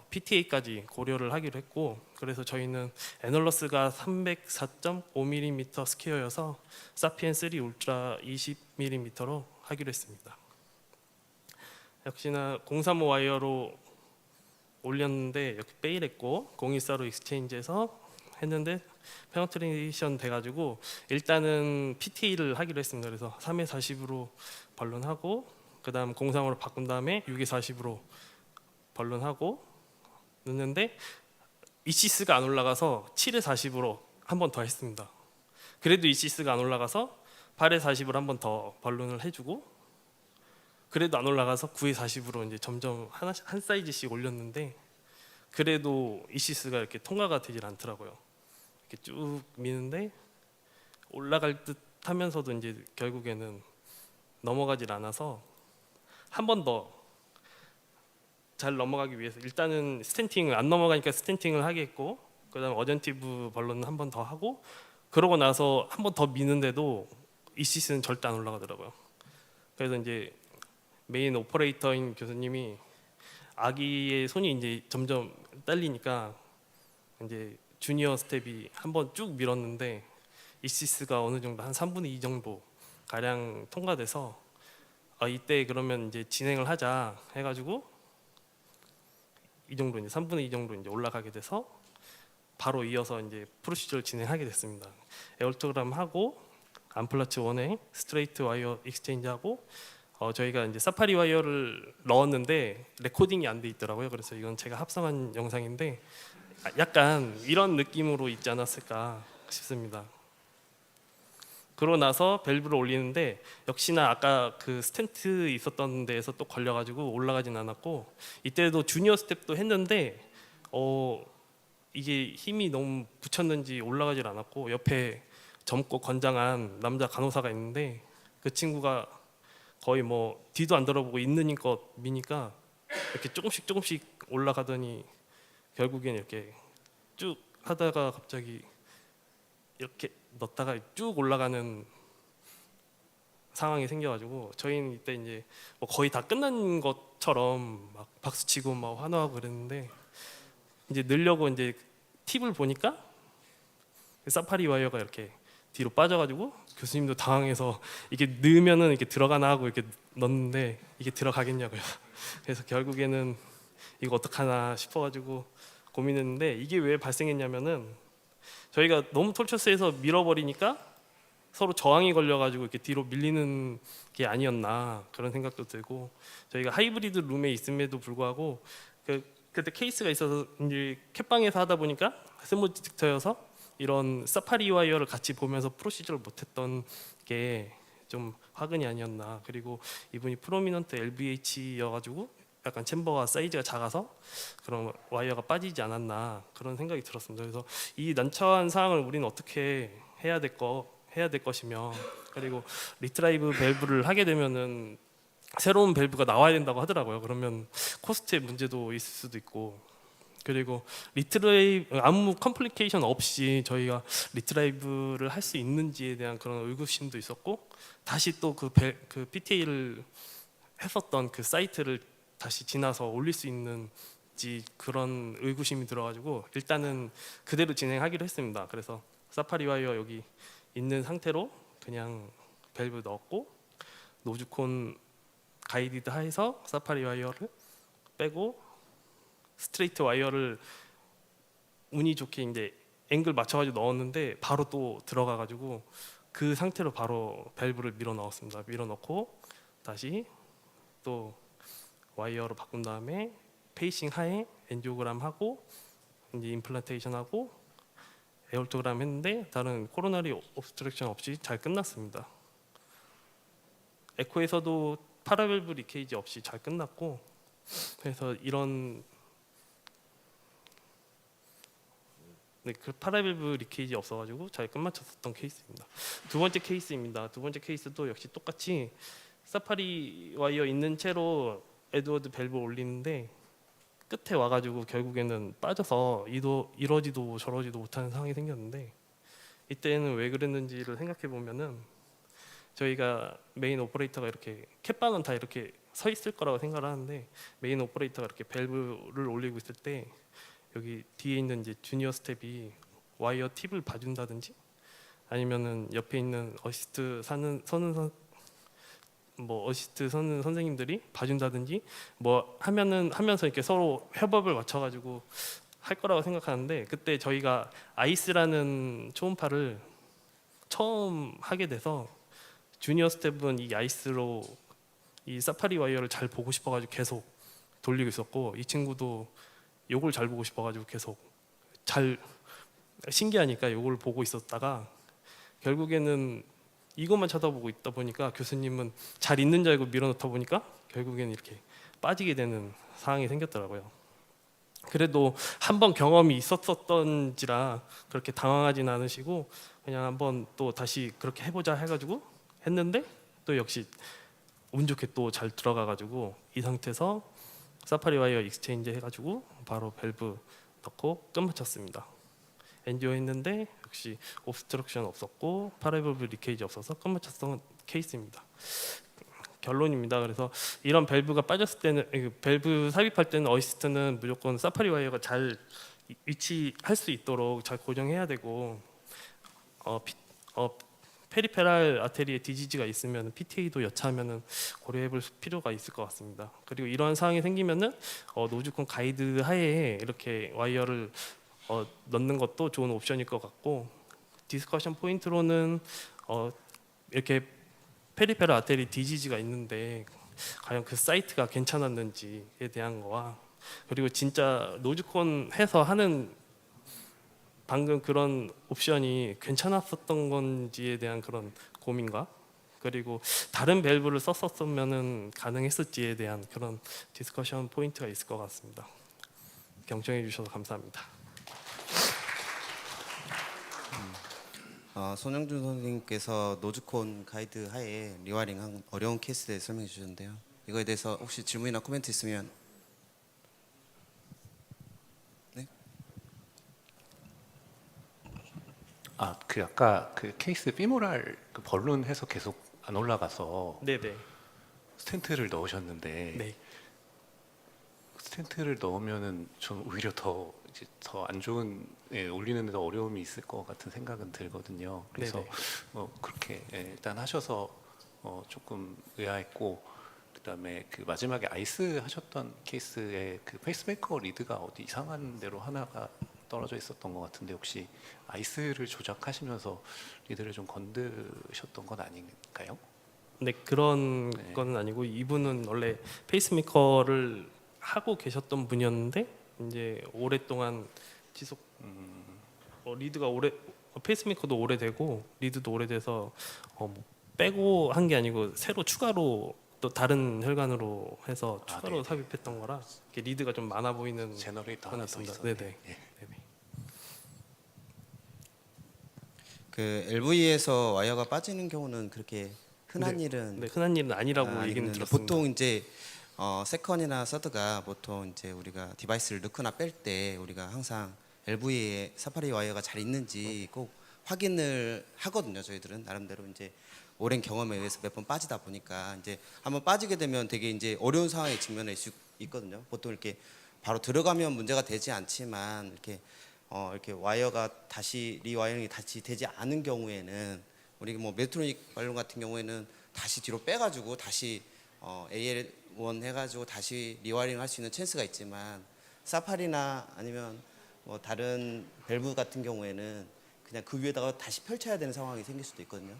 PTA까지 고려를 하기로 했고, 그래서 저희는 애널러스가 304.5mm 스퀘어여서 사피엔 3 울트라 20mm로 하기로 했습니다. 역시나 035 와이어로 올렸는데 이렇게 베일했고 014로 익스체인지에서 했는데 페너트레이션 돼가지고 일단은 PT를 하기로 했습니다. 그래서 3에 40으로 번론하고 그 다음 035로 바꾼 다음에 6에 40으로 번론하고 넣는데 이시스가 안 올라가서 7에 40으로 한 번 더 했습니다. 그래도 이시스가 안 올라가서 8에 40으로 한 번 더 번론을 해주고 그래도 안 올라가서 9에 40으로 이제 점점 한 사이즈씩 올렸는데 그래도 이시스가 이렇게 통과가 되질 않더라고요. 이렇게 쭉 미는데 올라갈 듯 하면서도 이제 결국에는 넘어가질 않아서 한 번 더 잘 넘어가기 위해서 일단은 스탠팅을 안 넘어가니까 스탠팅을 하게 했고 그다음 어전티브 번론 한 번 더 하고 그러고 나서 한 번 더 미는데도 이시스는 절대 안 올라가더라고요. 그래서 이제 메인 오퍼레이터인 교수님이 아기의 손이 이제 점점 딸리니까 이제 주니어 스텝이 한번 쭉 밀었는데 이시스가 어느 정도 한 3분의 2 정도 가량 통과돼서 이때 그러면 이제 진행을 하자 해가지고 이 정도 이제 3분의 2 정도 이제 올라가게 돼서 바로 이어서 이제 프로시저를 진행하게 됐습니다. 에어토그램 하고 암플라츠 1에 스트레이트 와이어 익스체인지 하고 저희가 이제 사파리 와이어를 넣었는데 레코딩이 안 돼 있더라고요. 그래서 이건 제가 합성한 영상인데 약간 이런 느낌으로 있지 않았을까 싶습니다. 그러고 나서 밸브를 올리는데 역시나 아까 그 스텐트 있었던 데에서 또 걸려가지고 올라가진 않았고 이때도 주니어 스텝도 했는데 이게 힘이 너무 붙였는지 올라가질 않았고 옆에 젊고 건장한 남자 간호사가 있는데 그 친구가 거의 뭐 뒤도 안 돌아보고 있는 것 미니까 이렇게 조금씩 올라가더니 결국엔 이렇게 쭉 하다가 갑자기 이렇게 넣었다가 쭉 올라가는 상황이 생겨가지고 저희는 이때 이제 뭐 거의 다 끝난 것처럼 막 박수치고 막 환호하고 그랬는데 이제 넣으려고 이제 팁을 보니까 사파리 와이어가 이렇게 뒤로 빠져가지고 교수님도 당황해서 이게 넣으면은 이렇게 들어가나 하고 이렇게 넣었는데 이게 들어가겠냐고요. 그래서 결국에는 이거 어떡하나 싶어가지고 고민했는데 이게 왜 발생했냐면은 저희가 너무 톨처스에서 밀어버리니까 서로 저항이 걸려가지고 이렇게 뒤로 밀리는 게 아니었나 그런 생각도 들고 저희가 하이브리드 룸에 있음에도 불구하고 그때 케이스가 있어서 이제 캣방에서 하다 보니까 스무 디텍터여서 이런 사파리 와이어를 같이 보면서 프로시저를 못했던 게 좀 화근이 아니었나. 그리고 이분이 프로미넌트 LVH여가지고 약간 챔버가 사이즈가 작아서 그런 와이어가 빠지지 않았나 그런 생각이 들었습니다. 그래서 이 난처한 상황을 우리는 어떻게 해야 될 것이며 그리고 리트라이브 밸브를 하게 되면은 새로운 밸브가 나와야 된다고 하더라고요. 그러면 코스트의 문제도 있을 수도 있고 그리고 리트라이브 아무 컴플리케이션 없이 저희가 리트라이브를 할 수 있는지에 대한 그런 의구심도 있었고 다시 또 그 PTA를 했었던 그 사이트를 다시 지나서 올릴 수 있는지 그런 의구심이 들어가지고 일단은 그대로 진행하기로 했습니다. 그래서 사파리 와이어 여기 있는 상태로 그냥 밸브 넣었고 노즈콘 가이디드 해서 사파리 와이어를 빼고 스트레이트 와이어를 운이 좋게 이제 앵글 맞춰가지고 넣었는데 바로 또 들어가가지고 그 상태로 바로 밸브를 밀어 넣었습니다. 밀어 넣고 다시 또 와이어로 바꾼 다음에 페이싱 하에 엔지오그램 하고 이제 임플란테이션 하고 에올토그램 했는데 다른 코로나리 옵스트럭션 없이 잘 끝났습니다. 에코에서도 파라밸브 리케이지 없이 잘 끝났고 그래서 이런 그 파라밸브 리케이지 없어가지고 잘 끝마쳤었던 케이스입니다. 두 번째 케이스입니다. 두 번째 케이스도 역시 똑같이 사파리 와이어 있는 채로 에드워드 밸브 올리는데 끝에 와가지고 결국에는 빠져서 이러지도 저러지도 못하는 상황이 생겼는데 이때는 왜 그랬는지를 생각해 보면은 저희가 메인 오퍼레이터가 이렇게 캣방은 다 이렇게 서 있을 거라고 생각을 하는데 메인 오퍼레이터가 이렇게 밸브를 올리고 있을 때 여기 뒤에 있는 이제 주니어 스텝이 와이어 팁을 봐준다든지 아니면은 옆에 있는 어시스트 서는 선생님들이 봐준다든지 뭐 하면서 이렇게 서로 협업을 맞춰가지고 할 거라고 생각하는데 그때 저희가 아이스라는 초음파를 처음 하게 돼서 주니어 스텝은 이 아이스로 이 사파리 와이어를 잘 보고 싶어가지고 계속 돌리고 있었고 이 친구도 요걸 잘 보고 싶어가지고 계속 잘 신기하니까 요걸 보고 있었다가 결국에는 이것만 쳐다보고 있다 보니까 교수님은 잘 있는 줄 알고 밀어넣다 보니까 결국에는 이렇게 빠지게 되는 상황이 생겼더라고요. 그래도 한번 경험이 있었던지라 그렇게 당황하진 않으시고 그냥 한번 또 다시 그렇게 해보자 해가지고 했는데 또 역시 운 좋게 또 잘 들어가가지고 이 상태에서 사파리 와이어 익스체인지 해가지고 바로 밸브 넣고 끝마쳤습니다. 엔듀어 했는데 역시 옵스트럭션 없었고 파라이벌브 리케이지 없어서 끝마쳤던 케이스입니다. 결론입니다. 그래서 이런 밸브가 빠졌을 때는 밸브 삽입할 때는 어시스트는 무조건 사파리 와이어가 잘 위치할 수 있도록 잘 고정해야 되고 페리페랄 아테리에 디지즈가 있으면 PTA도 여차하면은 고려해볼 필요가 있을 것 같습니다. 그리고 이러한 상황이 생기면은 노즈콘 가이드 하에 이렇게 와이어를 넣는 것도 좋은 옵션일 것 같고 디스커션 포인트로는 이렇게 페리페럴 아테리 디지즈가 있는데 과연 그 사이트가 괜찮았는지에 대한 거와 그리고 진짜 노즈콘 해서 하는 방금 그런 옵션이 괜찮았었던 건지에 대한 그런 고민과 그리고 다른 밸브를 썼었으면은 가능했을지에 대한 그런 디스커션 포인트가 있을 것 같습니다. 경청해 주셔서 감사합니다. 손영준 선생님께서 노즈콘 가이드 하에 리와이링한 어려운 케이스에 대해 설명해 주셨는데요. 이거에 대해서 혹시 질문이나 코멘트 있으면 네? 그 아까 그 케이스 피모랄 그 벌룬 해서 계속 안 올라가서 네네. 스텐트를 넣으셨는데 네. 스텐트를 넣으면은 좀 오히려 더 안 좋은 올리는 데 더 어려움이 있을 것 같은 생각은 들거든요. 그래서 네네. 그렇게 일단 하셔서 조금 의아했고 그다음에 그 마지막에 아이스 하셨던 케이스에 그 페이스메이커 리드가 어디 이상한 데로 하나가 떨어져 있었던 것 같은데 혹시 아이스를 조작하시면서 리드를 좀 건드셨던 건 아닌가요? 네, 그런 건 아니고 이분은 원래 페이스메이커를 하고 계셨던 분이었는데 이제 오랫동안 지속 리드가 페이스메이커도 오래되고 리드도 오래돼서 뭐 빼고 한 게 아니고 새로 추가로 또 다른 혈관으로 해서 추가로 삽입했던 거라 이렇게 리드가 좀 많아 보이는 제너레이터 하나 더 있었네. 네네. 예. 네네. 그 LV에서 와이어가 빠지는 경우는 그렇게 흔한 일은 네, 흔한 일은 아니라고 얘기는 있는데 들었습니다. 보통 이제 세컨이나 서드가 보통 이제 우리가 디바이스를 넣거나 뺄 때 우리가 항상 LV에 사파리 와이어가 잘 있는지 꼭 확인을 하거든요. 저희들은 나름대로 이제 오랜 경험에 의해서 몇 번 빠지다 보니까 이제 한번 빠지게 되면 되게 이제 어려운 상황에 직면할 수 있거든요. 보통 이렇게 바로 들어가면 문제가 되지 않지만 이렇게 와이어가 다시 리와이어링이 다시 되지 않은 경우에는 우리 뭐 메트로닉 발론 같은 경우에는 다시 뒤로 빼가지고 다시 AL1 해가지고 다시 리와이어링 할 수 있는 찬스가 있지만 사파리나 아니면 뭐 다른 밸브 같은 경우에는 그냥 그 위에다가 다시 펼쳐야 되는 상황이 생길 수도 있거든요.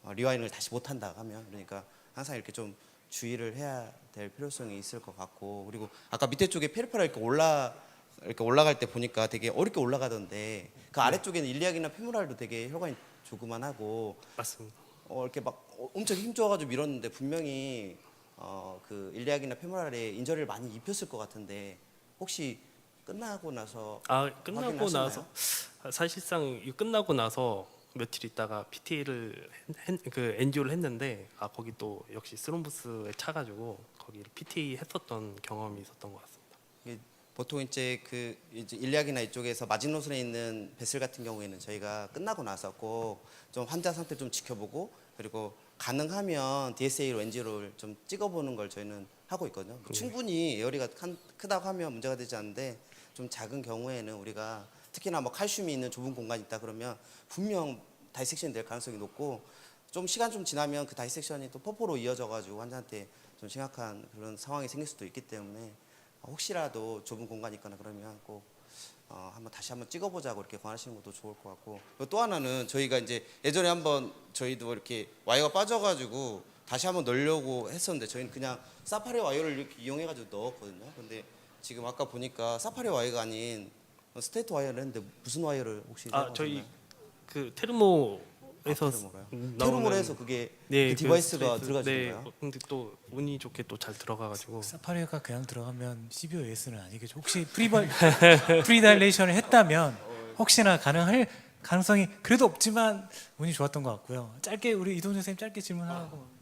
리와이어링을 다시 못한다 하면 그러니까 항상 이렇게 좀 주의를 해야 될 필요성이 있을 것 같고 그리고 아까 밑에 쪽에 페리페라 이렇게 올라갈 때 보니까 되게 어렵게 올라가던데 그 아래쪽에는 일리악이나 페모랄도 되게 혈관이 조그만하고 맞습니다. 이렇게 막 엄청 힘줘가지고 밀었는데 분명히 그 일리악이나 페모랄에 인저리를 많이 입혔을 것 같은데 혹시 끝나고 나서 끝나고 확인하셨나요? 나서 사실상 이 끝나고 나서 며칠 있다가 PTA를 엔듀를 했는데 거기 또 역시 스롬부스에 차가지고 거기 PTA 했었던 경험이 있었던 것 같습니다. 보통 이제 이제 일리악이나 이쪽에서 마지노선에 있는 베슬 같은 경우에는 저희가 끝나고 나서 꼭 좀 환자 상태 좀 지켜보고 그리고 가능하면 DSA로 NG를 좀 찍어보는 걸 저희는 하고 있거든요. 충분히 에어리가 크다고 하면 문제가 되지 않는데 좀 작은 경우에는 우리가 특히나 뭐 칼슘이 있는 좁은 공간이 있다 그러면 분명 다이섹션이 될 가능성이 높고 좀 시간 좀 지나면 그 다이섹션이 또 포포로 이어져 가지고 환자한테 좀 심각한 그런 상황이 생길 수도 있기 때문에 혹시라도 좁은 공간이 있거나 그러면 꼭 다시 한번 찍어보자고 이렇게 권하시는 것도 좋을 것 같고 또 하나는 저희가 이제 예전에 한번 저희도 이렇게 와이어가 빠져가지고 다시 한번 넣으려고 했었는데 저희는 그냥 사파리 와이어를 이렇게 이용해가지고 넣었거든요. 근데 지금 아까 보니까 사파리 와이어가 아닌 스테이트 와이어를 했는데 무슨 와이어를 혹시 저희 그 테르모에서 테르모로 해서 그게 그 디바이스가 들어가지는 거예요? 근데 또 운이 좋게 또 잘 들어가가지고 사파리가 그냥 들어가면 CBOS는 아니겠죠. 혹시 프리다일레이션을 했다면 혹시나 가능할 가능성이 그래도 없지만 운이 좋았던 것 같고요. 짧게 우리 이동준 선생님 짧게 질문하고.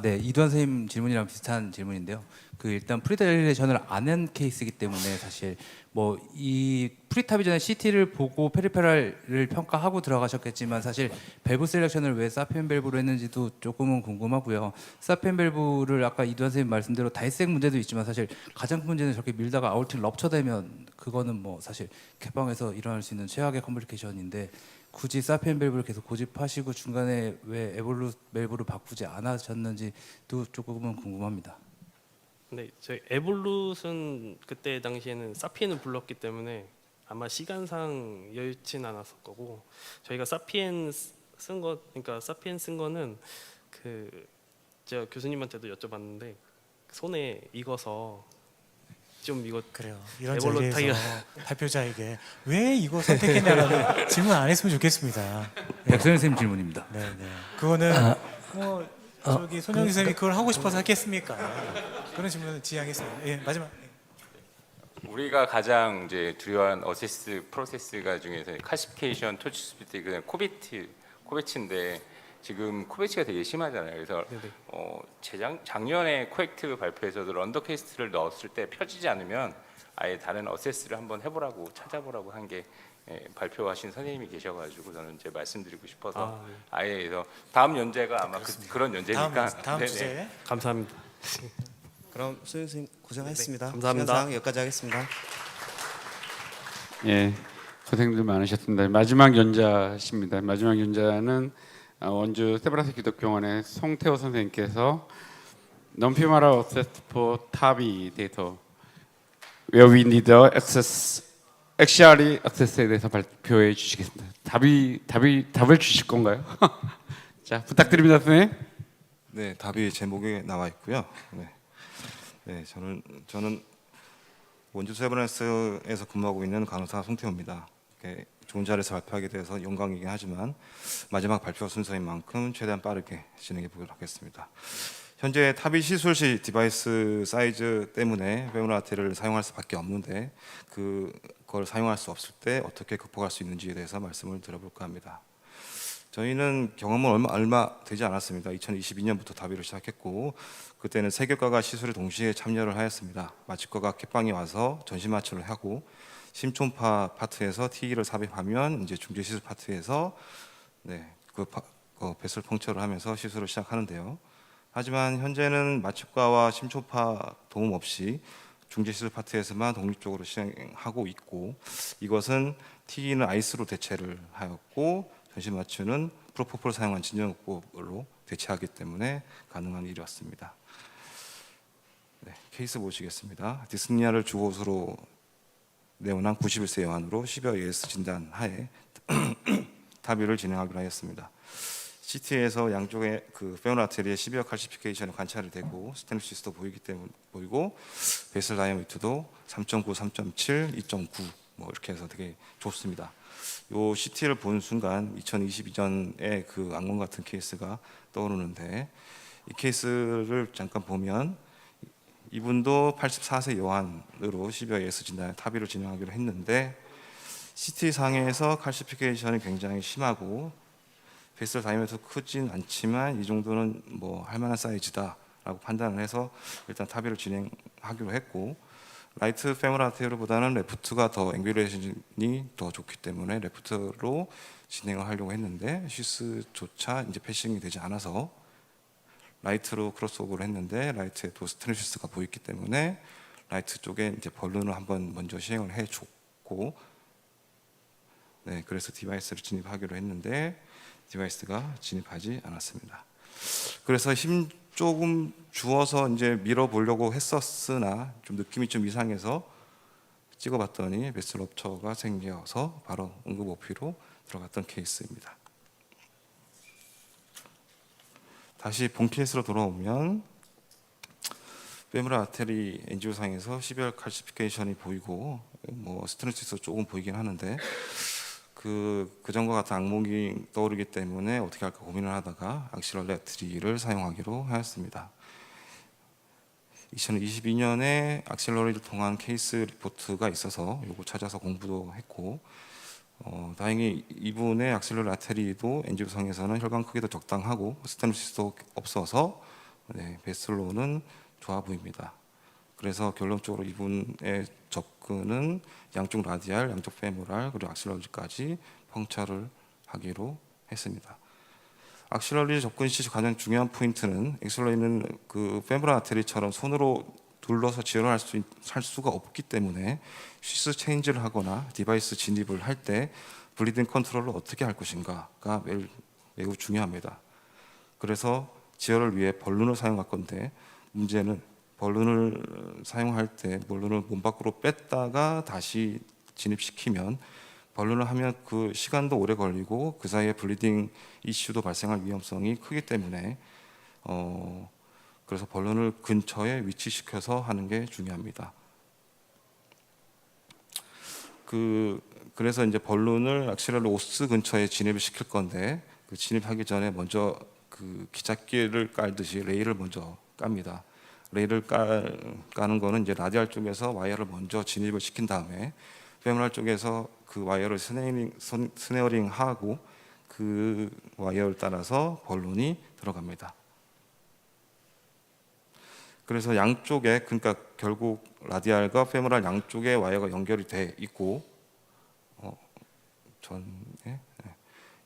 네, 이두환 선생님 질문이랑 비슷한 질문인데요. 일단 프리다일레이션을 안 한 케이스이기 때문에 사실 뭐 이 프리탑 이전에 CT를 보고 페리페랄을 평가하고 들어가셨겠지만 사실 밸브 셀렉션을 왜 사피엔 밸브로 했는지도 조금은 궁금하고요. 사피엔 밸브를 아까 이두환 선생님 말씀대로 다이색 문제도 있지만 사실 가장 큰 문제는 저렇게 밀다가 아울팅 럽처되면 그거는 뭐 사실 개방에서 일어날 수 있는 최악의 컴플리케이션인데 굳이 사피엔 밸브를 계속 고집하시고 중간에 왜 에볼루 밸브로 바꾸지 않으셨는지도 조금은 궁금합니다. 네, 저희 에볼루션 그때 당시에는 사피엔을 불렀기 때문에 아마 시간상 여유진 않았을 거고 저희가 사피엔 쓴 거, 그러니까 사피엔 쓴 거는 제가 교수님한테도 여쭤봤는데 손에 익어서 좀 이거 그래요. 이런 에볼루 자리에서 발표자에게 왜 이거 선택했냐라는 질문 안 했으면 좋겠습니다. 백선생 선생님 질문입니다. 네. 그거는 저기 손영희 선생님이 그걸 하고 싶어서 했겠습니까? 그런 질문은 지양했습니다. 예, 마지막. 우리가 가장 이제 두려워하는 어세스 프로세스가 중에서 칼시피케이션, 토치 스피드, 그다음 코베치인데 지금 코베치가 되게 심하잖아요. 그래서 작년에 코액티브 발표에서도 런더 캐스트를 넣었을 때 펴지지 않으면 아예 다른 어세스를 한번 해보라고 찾아보라고 한 게 발표하신 선생님이 계셔가지고 저는 이제 말씀드리고 싶어서 아예 그래서 다음 연재가 아마 그런 연재니까 다음 주제. 감사합니다. 그럼 소영 선생님 고생하셨습니다. 네, 감사합니다. 시간상 여기까지 하겠습니다. 예, 고생들 많으셨습니다. 마지막 연자십니다. 마지막 연자는 원주 세브란스 기독병원의 송태호 선생님께서 Non-Femoral Assessed for TAVI 데이터 Where We Need Access XRE 액세스에 대해서 발표해 주시겠습니다. 답을 주실 건가요? 자, 부탁드립니다, 선생님. 네, 답이 제목에 나와 있고요. 네, 저는 원주 세브란스에서 근무하고 있는 강사 송태호입니다. 좋은 자리에서 발표하게 돼서 영광이긴 하지만 마지막 발표 순서인 만큼 최대한 빠르게 진행해 보도록 하겠습니다. 현재 타비 시술 시 디바이스 사이즈 때문에 페모랄 사용할 수밖에 없는데 그걸 사용할 수 없을 때 어떻게 극복할 수 있는지에 대해서 말씀을 드려볼까 합니다. 저희는 경험은 얼마 되지 않았습니다. 2022년부터 다비를 시작했고 그때는 세교과가 시술에 동시에 참여를 하였습니다. 마취과가 캣방에 와서 전신 마취를 하고 심초음파 파트에서 TE를 삽입하면 이제 중재 시술 파트에서 배설 펑처를 하면서 시술을 시작하는데요. 하지만 현재는 마취과와 심초음파 도움 없이 중재 시술 파트에서만 독립적으로 시행하고 있고 이것은 TE는 아이스로 대체를 하였고 전신 마취는 프로포폴 사용한 진정요법으로 대체하기 때문에 가능한 일이었습니다. 네, 케이스 보시겠습니다. 디스니아를 주옷으로 내원한 91세 여환으로 10여 AS 진단 하에 타비를 진행하기로 하였습니다. CT에서 양쪽에 페모랄 아테리에 12여 칼시피케이션이 관찰이 되고 스테노시스도 보이고 베이슬 다이아미터도 3.9, 3.7, 2.9 뭐 이렇게 해서 되게 좋습니다. 요 CT를 본 순간 2022년에 그 악몽 같은 케이스가 떠오르는데 이 케이스를 잠깐 보면 이분도 84세 여환으로 12여 AS 진단에 타비를 진행하기로 했는데 CT 상에서 칼시피케이션이 굉장히 심하고 베이슬 다이아미터 크진 않지만 이 정도는 뭐 할만한 사이즈다라고 판단을 해서 일단 타비를 진행하기로 했고 라이트 페모럴 아테리오보다는 레프트가 더 앵귤레이션이 더 좋기 때문에 레프트로 진행을 하려고 했는데 쉬스조차 이제 패싱이 되지 않아서 라이트로 크로스오버를 했는데 라이트에 또 스테노시스가 보였기 때문에 라이트 쪽에 이제 벌룬을 한번 먼저 시행을 해줬고, 네, 그래서 디바이스를 진입하기로 했는데 디바이스가 진입하지 않았습니다. 그래서 힘 조금 주어서 이제 밀어보려고 했었으나 좀 느낌이 좀 이상해서 찍어봤더니 베스 럽처가 생겨서 바로 응급 오피로 들어갔던 케이스입니다. 다시 본 케이스로 돌아오면 페모럴 아테리 엔지오상에서 시비얼 칼시피케이션이 보이고 뭐 스테노시스 조금 보이긴 하는데 그 전과 같은 악몽이 떠오르기 때문에 어떻게 할까 고민을 하다가 악실러리 아테리를 사용하기로 하였습니다. 2022년에 악실러리를 통한 케이스 리포트가 있어서 이거 찾아서 공부도 했고, 다행히 이분의 악실러리 아테리도 엔지오상에서는 혈관 크기도 적당하고 스테노시스도 없어서 네, 베슬로는 좋아 보입니다. 그래서 결론적으로 이분의 접근은 양쪽 라디알, 양쪽 페모랄 그리고 악실러리까지 펑처를 하기로 했습니다. 악실러리 접근 시 가장 중요한 포인트는 악실러리는 그 페모랄 아테리처럼 손으로 둘러서 지혈을 할 수가 없기 때문에 쉬스 체인지를 하거나 디바이스 진입을 할 때 블리딩 컨트롤을 어떻게 할 것인가가 매우 중요합니다. 그래서 지혈을 위해 벌룬을 사용할 건데 문제는 벌룬을 사용할 때 벌룬을 몸 밖으로 뺐다가 다시 진입시키면 벌룬을 하면 그 시간도 오래 걸리고 그 사이에 블리딩 이슈도 발생할 위험성이 크기 때문에 그래서 벌룬을 근처에 위치시켜서 하는 게 중요합니다. 그래서 이제 벌룬을 악실러리 오스 근처에 진입을 시킬 건데 그 진입하기 전에 먼저 그 기찻길을 깔듯이 레일을 먼저 깝니다. 레일을 까는 거는 이제 라디알 쪽에서 와이어를 먼저 진입을 시킨 다음에 페모랄 쪽에서 그 와이어를 스네어링하고 그 와이어를 따라서 벌룬이 들어갑니다. 그래서 양쪽에 그러니까 결국 라디알과 페모랄 양쪽에 와이어가 연결이 돼 있고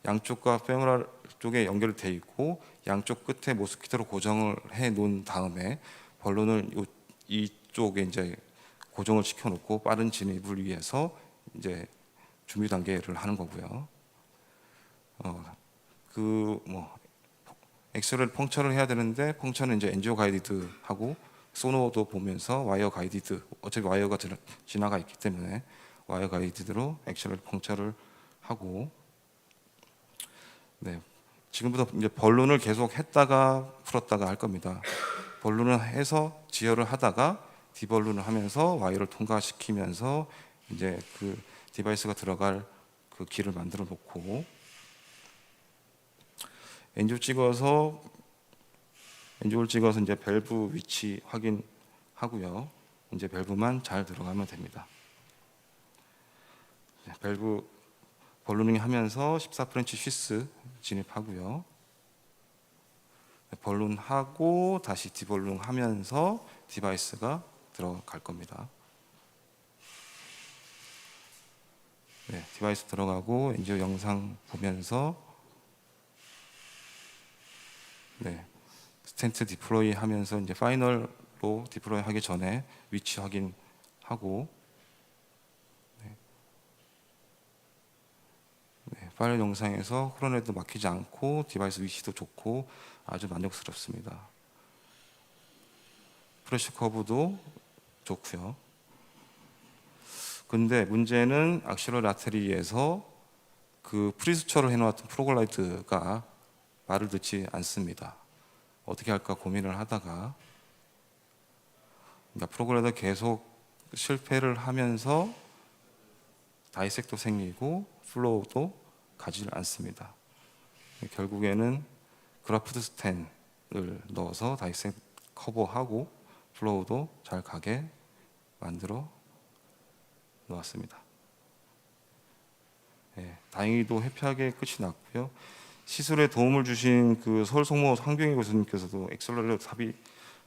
양쪽과 페모랄 쪽에 연결이 돼 있고 양쪽 끝에 모스키토로 고정을 해 놓은 다음에 벌룬을 이쪽에 이제 고정을 시켜 놓고 빠른 진입을 위해서 이제 준비 단계를 하는 거고요. 엑셀을 펑처를 해야 되는데 펑처는 이제 엔지오 가이디드 하고 소노도 보면서 와이어 가이디드, 어차피 와이어가 지나가 있기 때문에 와이어 가이디드로 엑셀을 펑처를 하고, 네, 지금부터 이제 벌룬을 계속 했다가 풀었다가 할 겁니다. 벌룬을 해서 지혈을 하다가 디벌룬을 하면서 와이어를 통과시키면서 이제 그 디바이스가 들어갈 그 길을 만들어 놓고 엔지오를 찍어서 이제 밸브 위치 확인하고요. 이제 밸브만 잘 들어가면 됩니다. 밸브 벌루닝 하면서 14프렌치 쉬스 진입하고요. 벌룬하고 다시 디벌룬 하면서 디바이스가 들어갈 겁니다. 네, 디바이스 들어가고 엔지오 영상 보면서 네, 스텐트 디플로이 하면서 이제 파이널로 디플로이 하기 전에 위치 확인하고 파일 영상에서 코로네도 막히지 않고 디바이스 위치도 좋고 아주 만족스럽습니다. 프레셔 커브도 좋고요. 근데 문제는 악실러리 아테리에서 그 프리스처를 해놓았던 프로글라이드가 말을 듣지 않습니다. 어떻게 할까 고민을 하다가 그러니까 프로글라이드 계속 실패를 하면서 다이섹도 생기고 플로우도 가지 않습니다. 결국에는 그라프트 스텐을 넣어서 다이섹 커버하고 플로우도 잘 가게 만들어 놓았습니다. 네, 다행히도 해피하게 끝이 났고요. 시술에 도움을 주신 그 서울 성모 황병희 교수님께서도 엑셀러리 탑이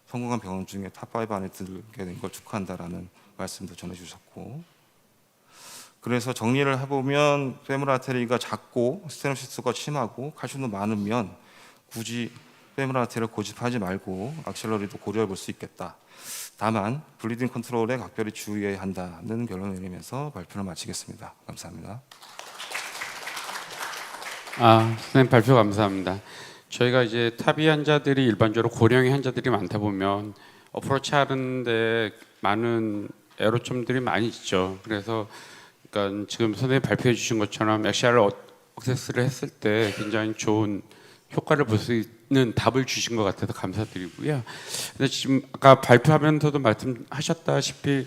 성공한 병원 중에 탑5 안에 들게 된 걸 축하한다라는 말씀도 전해주셨고, 그래서 정리를 해보면 페모럴 아테리가 작고 스테노시스가 심하고 칼슘도 많으면 굳이 페모럴 아테리를 고집하지 말고 악셀러리도 고려해 볼 수 있겠다. 다만 블리딩 컨트롤에 각별히 주의해야 한다는 결론을 내리면서 발표를 마치겠습니다. 감사합니다. 선생님 발표 감사합니다. 저희가 이제 타비 환자들이 일반적으로 고령의 환자들이 많다 보면 어프로치 하는데 많은 애로점들이 많이 있죠. 그래서 그러니까 지금 선생님 발표해 주신 것처럼 XR 액세스를 했을 때 굉장히 좋은 효과를 볼 수 있는 답을 주신 것 같아서 감사드리고요. 근데 지금 아까 발표하면서도 말씀하셨다시피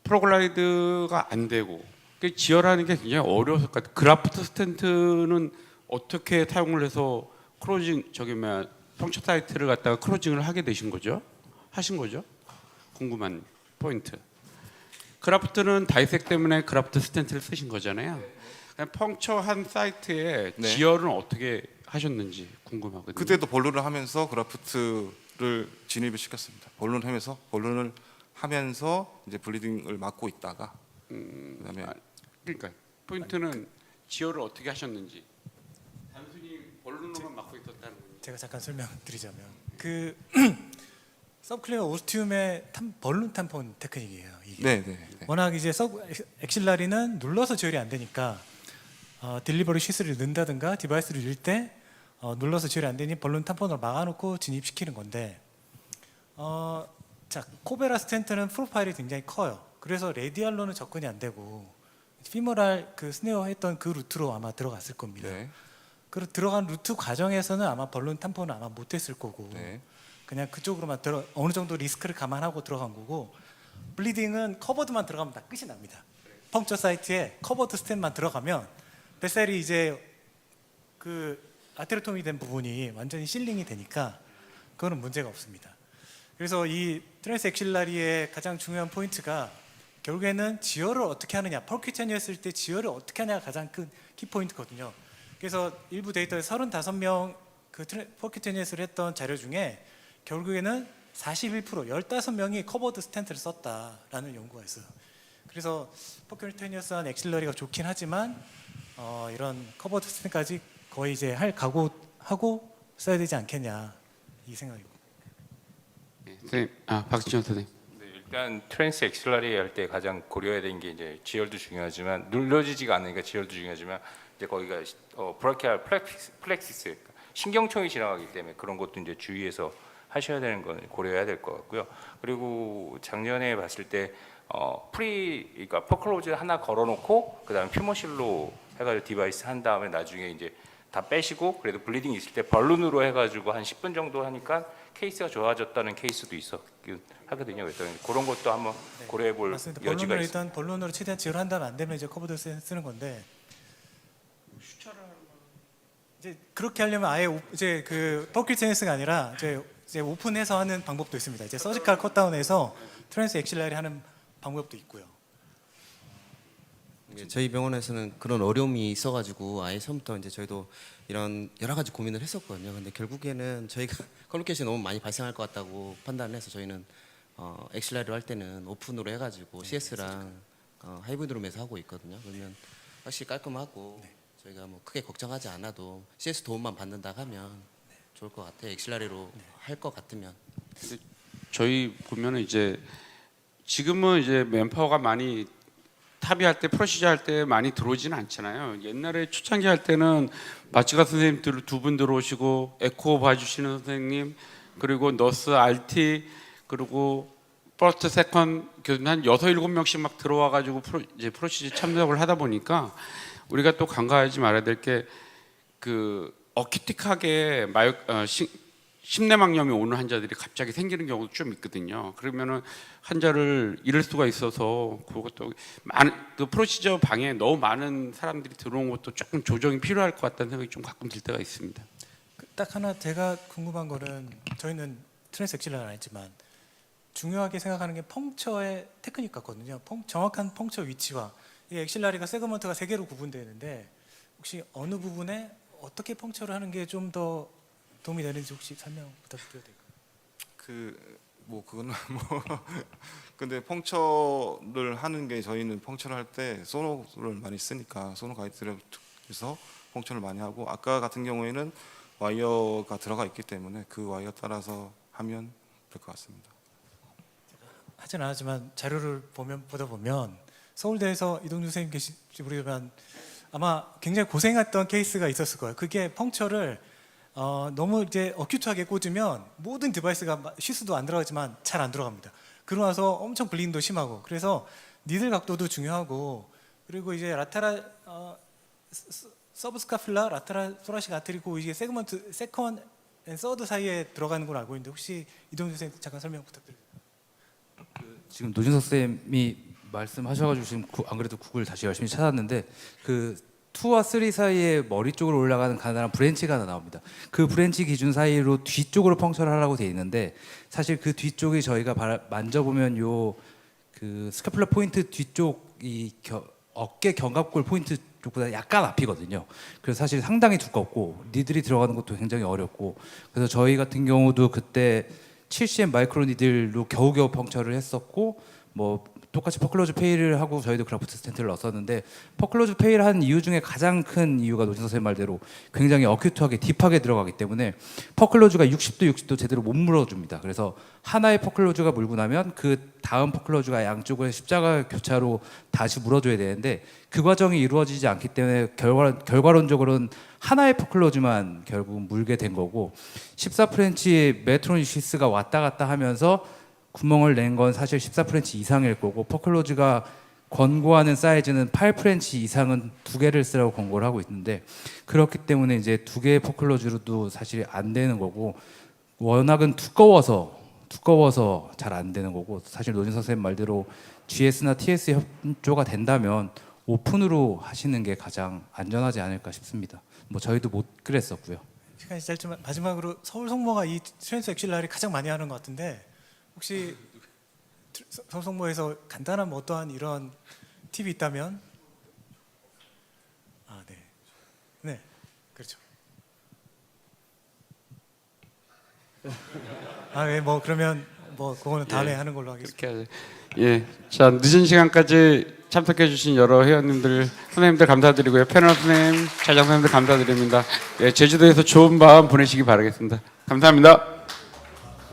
프로글라이드가 안 되고 지혈하는 게 굉장히 어려워서 그라프트 스텐트는 어떻게 사용을 해서 크로징 펑처 사이트를 갖다가 크로징을 하게 되신 거죠? 하신 거죠? 궁금한 포인트. 그라프트는 다이색 때문에 그라프트 스텐트를 쓰신 거잖아요. 펑처한 사이트에 네. 지혈은 어떻게 하셨는지 궁금하거든요. 그때도 본론을 하면서 그라프트를 진입을 시켰습니다. 본론을 하면서 이제 블리딩을 막고 있다가 그다음에 그러니까 포인트는 지혈을 어떻게 하셨는지 단순히 본론으로만 막고 있었다는 거죠. 제가 잠깐 설명드리자면 그 서브클리어 오스티움의 벌룬 탐폰 테크닉이에요. 이게. 네. 워낙 이제 엑실라리는 눌러서 지혈이 안 되니까 딜리버리 시스를 넣는다든가 디바이스를 넣을 때 눌러서 지혈이 안 되니 벌룬 탐폰으로 막아놓고 진입시키는 건데 자 코베라 스텐트는 프로파일이 굉장히 커요. 그래서 레디알로는 접근이 안 되고 피모랄 그 스네어 했던 그 루트로 아마 들어갔을 겁니다. 네. 그 들어간 루트 과정에서는 아마 벌룬 탐폰은 아마 못했을 거고 네. 그냥 그쪽으로만 어느 정도 리스크를 감안하고 들어간 거고 블리딩은 커버드만 들어가면 다 끝이 납니다. 펑처 사이트에 커버드 스탠만 들어가면 뱃살이 이제 그 아테로톰이 된 부분이 완전히 실링이 되니까 그거는 문제가 없습니다. 그래서 이 트랜스 엑실라리의 가장 중요한 포인트가 결국에는 지혈을 어떻게 하느냐, 펄큐테니였을 때 지혈을 어떻게 하냐가 가장 큰 키포인트거든요. 그래서 일부 데이터에 35명 그 펄큐테니스를 했던 자료 중에 결국에는 41%, 15명이 커버드 스텐트를 썼다라는 연구가 있어요. 그래서 펄큐테니스한 엑실러리가 좋긴 하지만 이런 커버드 스텐트까지 거의 이제 할 각오하고 써야 되지 않겠냐 이 생각입니다. 선생님, 박수천 선생님. 네, 일단 트랜스 엑셀러리 할 때 가장 고려해야 되는 게 이제 지혈도 중요하지만 눌러지지가 않으니까 지혈도 중요하지만 이제 거기가 브라키알 플렉시스 신경총이 지나가기 때문에 그런 것도 이제 주의해서 하셔야 되는 건 고려해야 될 것 같고요. 그리고 작년에 봤을 때 그러니까 퍼클로즈 하나 걸어놓고 그다음에 퓨머실로 해가지고 디바이스 한 다음에 나중에 이제 다 빼시고 그래도 블리딩 있을 때 벌룬으로 해가지고 한 10분 정도 하니까 케이스가 좋아졌다는 케이스도 있었긴 하거든요. 그래서 그런 것도 한번 고려해볼 맞습니다. 여지가 본론으로 있습니다. 일단 본론으로 최대한 지혈한다면 안 되면 이제 커버드 스탠트 쓰는 건데 이제 그렇게 하려면 아예 이제 그 펄큐테니스가 아니라 이제 오픈해서 하는 방법도 있습니다. 이제 서지컬 컷다운해서 트랜스 엑실라리 하는 방법도 있고요. 저희 병원에서는 그런 어려움이 있어가지고 아예 처음부터 이제 저희도 이런 여러 가지 고민을 했었거든요. 근데 결국에는 저희가 컬리케이션이 너무 많이 발생할 것 같다고 판단을 해서 저희는 엑실라리로 할 때는 오픈으로 해가지고 CS랑 하이브리드로 해서 하고 있거든요. 그러면 확실히 깔끔하고 저희가 뭐 크게 걱정하지 않아도 CS 도움만 받는다 하면 좋을 것 같아요. 엑실라리로 할 것 같으면. 근데 저희 보면은 이제 지금은 이제 맨파워가 많이 탑이 할 때 프로시저 할 때 많이 들어오지는 않잖아요. 옛날에 초창기 할 때는 마치가 선생님 두 분 들어오시고 에코 봐주시는 선생님 그리고 너스 RT 그리고 퍼스트 세컨 한 6, 7명씩 막 들어와가지고 이제 프로시저 참석을 하다 보니까 우리가 또 간과하지 말아야 될 게 그 어큐틱하게 심내막염이 오는 환자들이 갑자기 생기는 경우도 좀 있거든요. 그러면은 환자를 잃을 수가 있어서 그것도 그 프로시저 방에 너무 많은 사람들이 들어온 것도 조금 조정이 필요할 것 같다는 생각이 좀 가끔 들 때가 있습니다. 딱 하나 제가 궁금한 거는 저희는 트랜스 엑실라는 아니지만 중요하게 생각하는 게 펑처의 테크닉 같거든요. 정확한 펑처 위치와 이 엑실라리가 세그먼트가 3개로 구분되는데 혹시 어느 부분에 어떻게 펑처를 하는 게 좀 더 도움이 되는지 혹시 설명 부탁드려도 될까요? 뭐 그거는 뭐 근데 펑처를 하는 게 저희는 펑처를 할 때 소노를 많이 쓰니까 소노 가이드에서 펑처를 많이 하고 아까 같은 경우에는 와이어가 들어가 있기 때문에 그 와이어 따라서 하면 될 것 같습니다. 하진 않았지만 자료를 보다 보면 서울대에서 이동준 선생님 계실지 모르겠지만 아마 굉장히 고생했던 케이스가 있었을 거예요. 그게 펑처를 너무 이제 어큐트하게 꽂으면 모든 디바이스가 쉬스도 안 들어가지만 잘 안 들어갑니다. 그러고 나서 엄청 블링도 심하고 그래서 니들 각도도 중요하고 그리고 이제 라타라 서브스카필라 라타라 소라시 아트리고 이게 세그먼트 세컨 앤 서드 사이에 들어가는 걸 알고 있는데 혹시 이동준 선생님 잠깐 설명 부탁드립니다. 지금 노진석 쌤이 말씀하셔가지고 지금 안 그래도 구글 다시 열심히 찾았는데 그 2와 3 사이에 머리 쪽으로 올라가는 가느다란 브랜치가 하나 나옵니다. 그 브랜치 기준 사이로 뒤쪽으로 펑처를 하라고 돼 있는데 사실 그 뒤쪽이 저희가 만져보면 요 그 스카플라 포인트 뒤쪽 이 어깨 견갑골 포인트 쪽보다 약간 앞이거든요. 그래서 사실 상당히 두껍고 니들이 들어가는 것도 굉장히 어렵고 그래서 저희 같은 경우도 그때 7cm 마이크로 니들로 겨우겨우 펑처를 했었고 뭐 똑같이 퍼클로즈 페이를 하고 저희도 그라프트 스탠트를 넣었었는데 퍼클로즈 페이를 한 이유 중에 가장 큰 이유가 노진 선생님 말대로 굉장히 어큐트하게 딥하게 들어가기 때문에 퍼클로즈가 60도 제대로 못 물어줍니다. 그래서 하나의 퍼클로즈가 물고 나면 그 다음 퍼클로즈가 양쪽을 십자가 교차로 다시 물어줘야 되는데 그 과정이 이루어지지 않기 때문에 결과론적으로는 하나의 퍼클로즈만 결국 물게 된 거고 14프렌치 메트로닉 쉬스가 왔다 갔다 하면서 구멍을 낸 건 사실 14프렌치 이상일 거고 퍼클로즈가 권고하는 사이즈는 8프렌치 이상은 2개를 쓰라고 권고를 하고 있는데 그렇기 때문에 이제 2개의 퍼클로즈로도 사실 안 되는 거고 워낙은 두꺼워서 잘 안 되는 거고 사실 노진 선생님 말대로 GS나 TS 협조가 된다면 오픈으로 하시는 게 가장 안전하지 않을까 싶습니다. 뭐 저희도 못 그랬었고요. 시간이 짧지만 마지막으로 서울 성모가 이 트랜스 엑실라를 가장 많이 하는 것 같은데 혹시 서울 성모에서 간단한 뭐 어떠한 이런 팁이 있다면 네 그렇죠. 뭐 그러면 뭐 그거는 다음에 하는 걸로 하겠습니다. 그렇게 하죠. 예, 자 늦은 시간까지 참석해주신 여러 회원님들, 선생님들 감사드리고요. 패널 선생님, 자장 선생님들 감사드립니다. 예, 제주도에서 좋은 밤 보내시기 바라겠습니다. 감사합니다.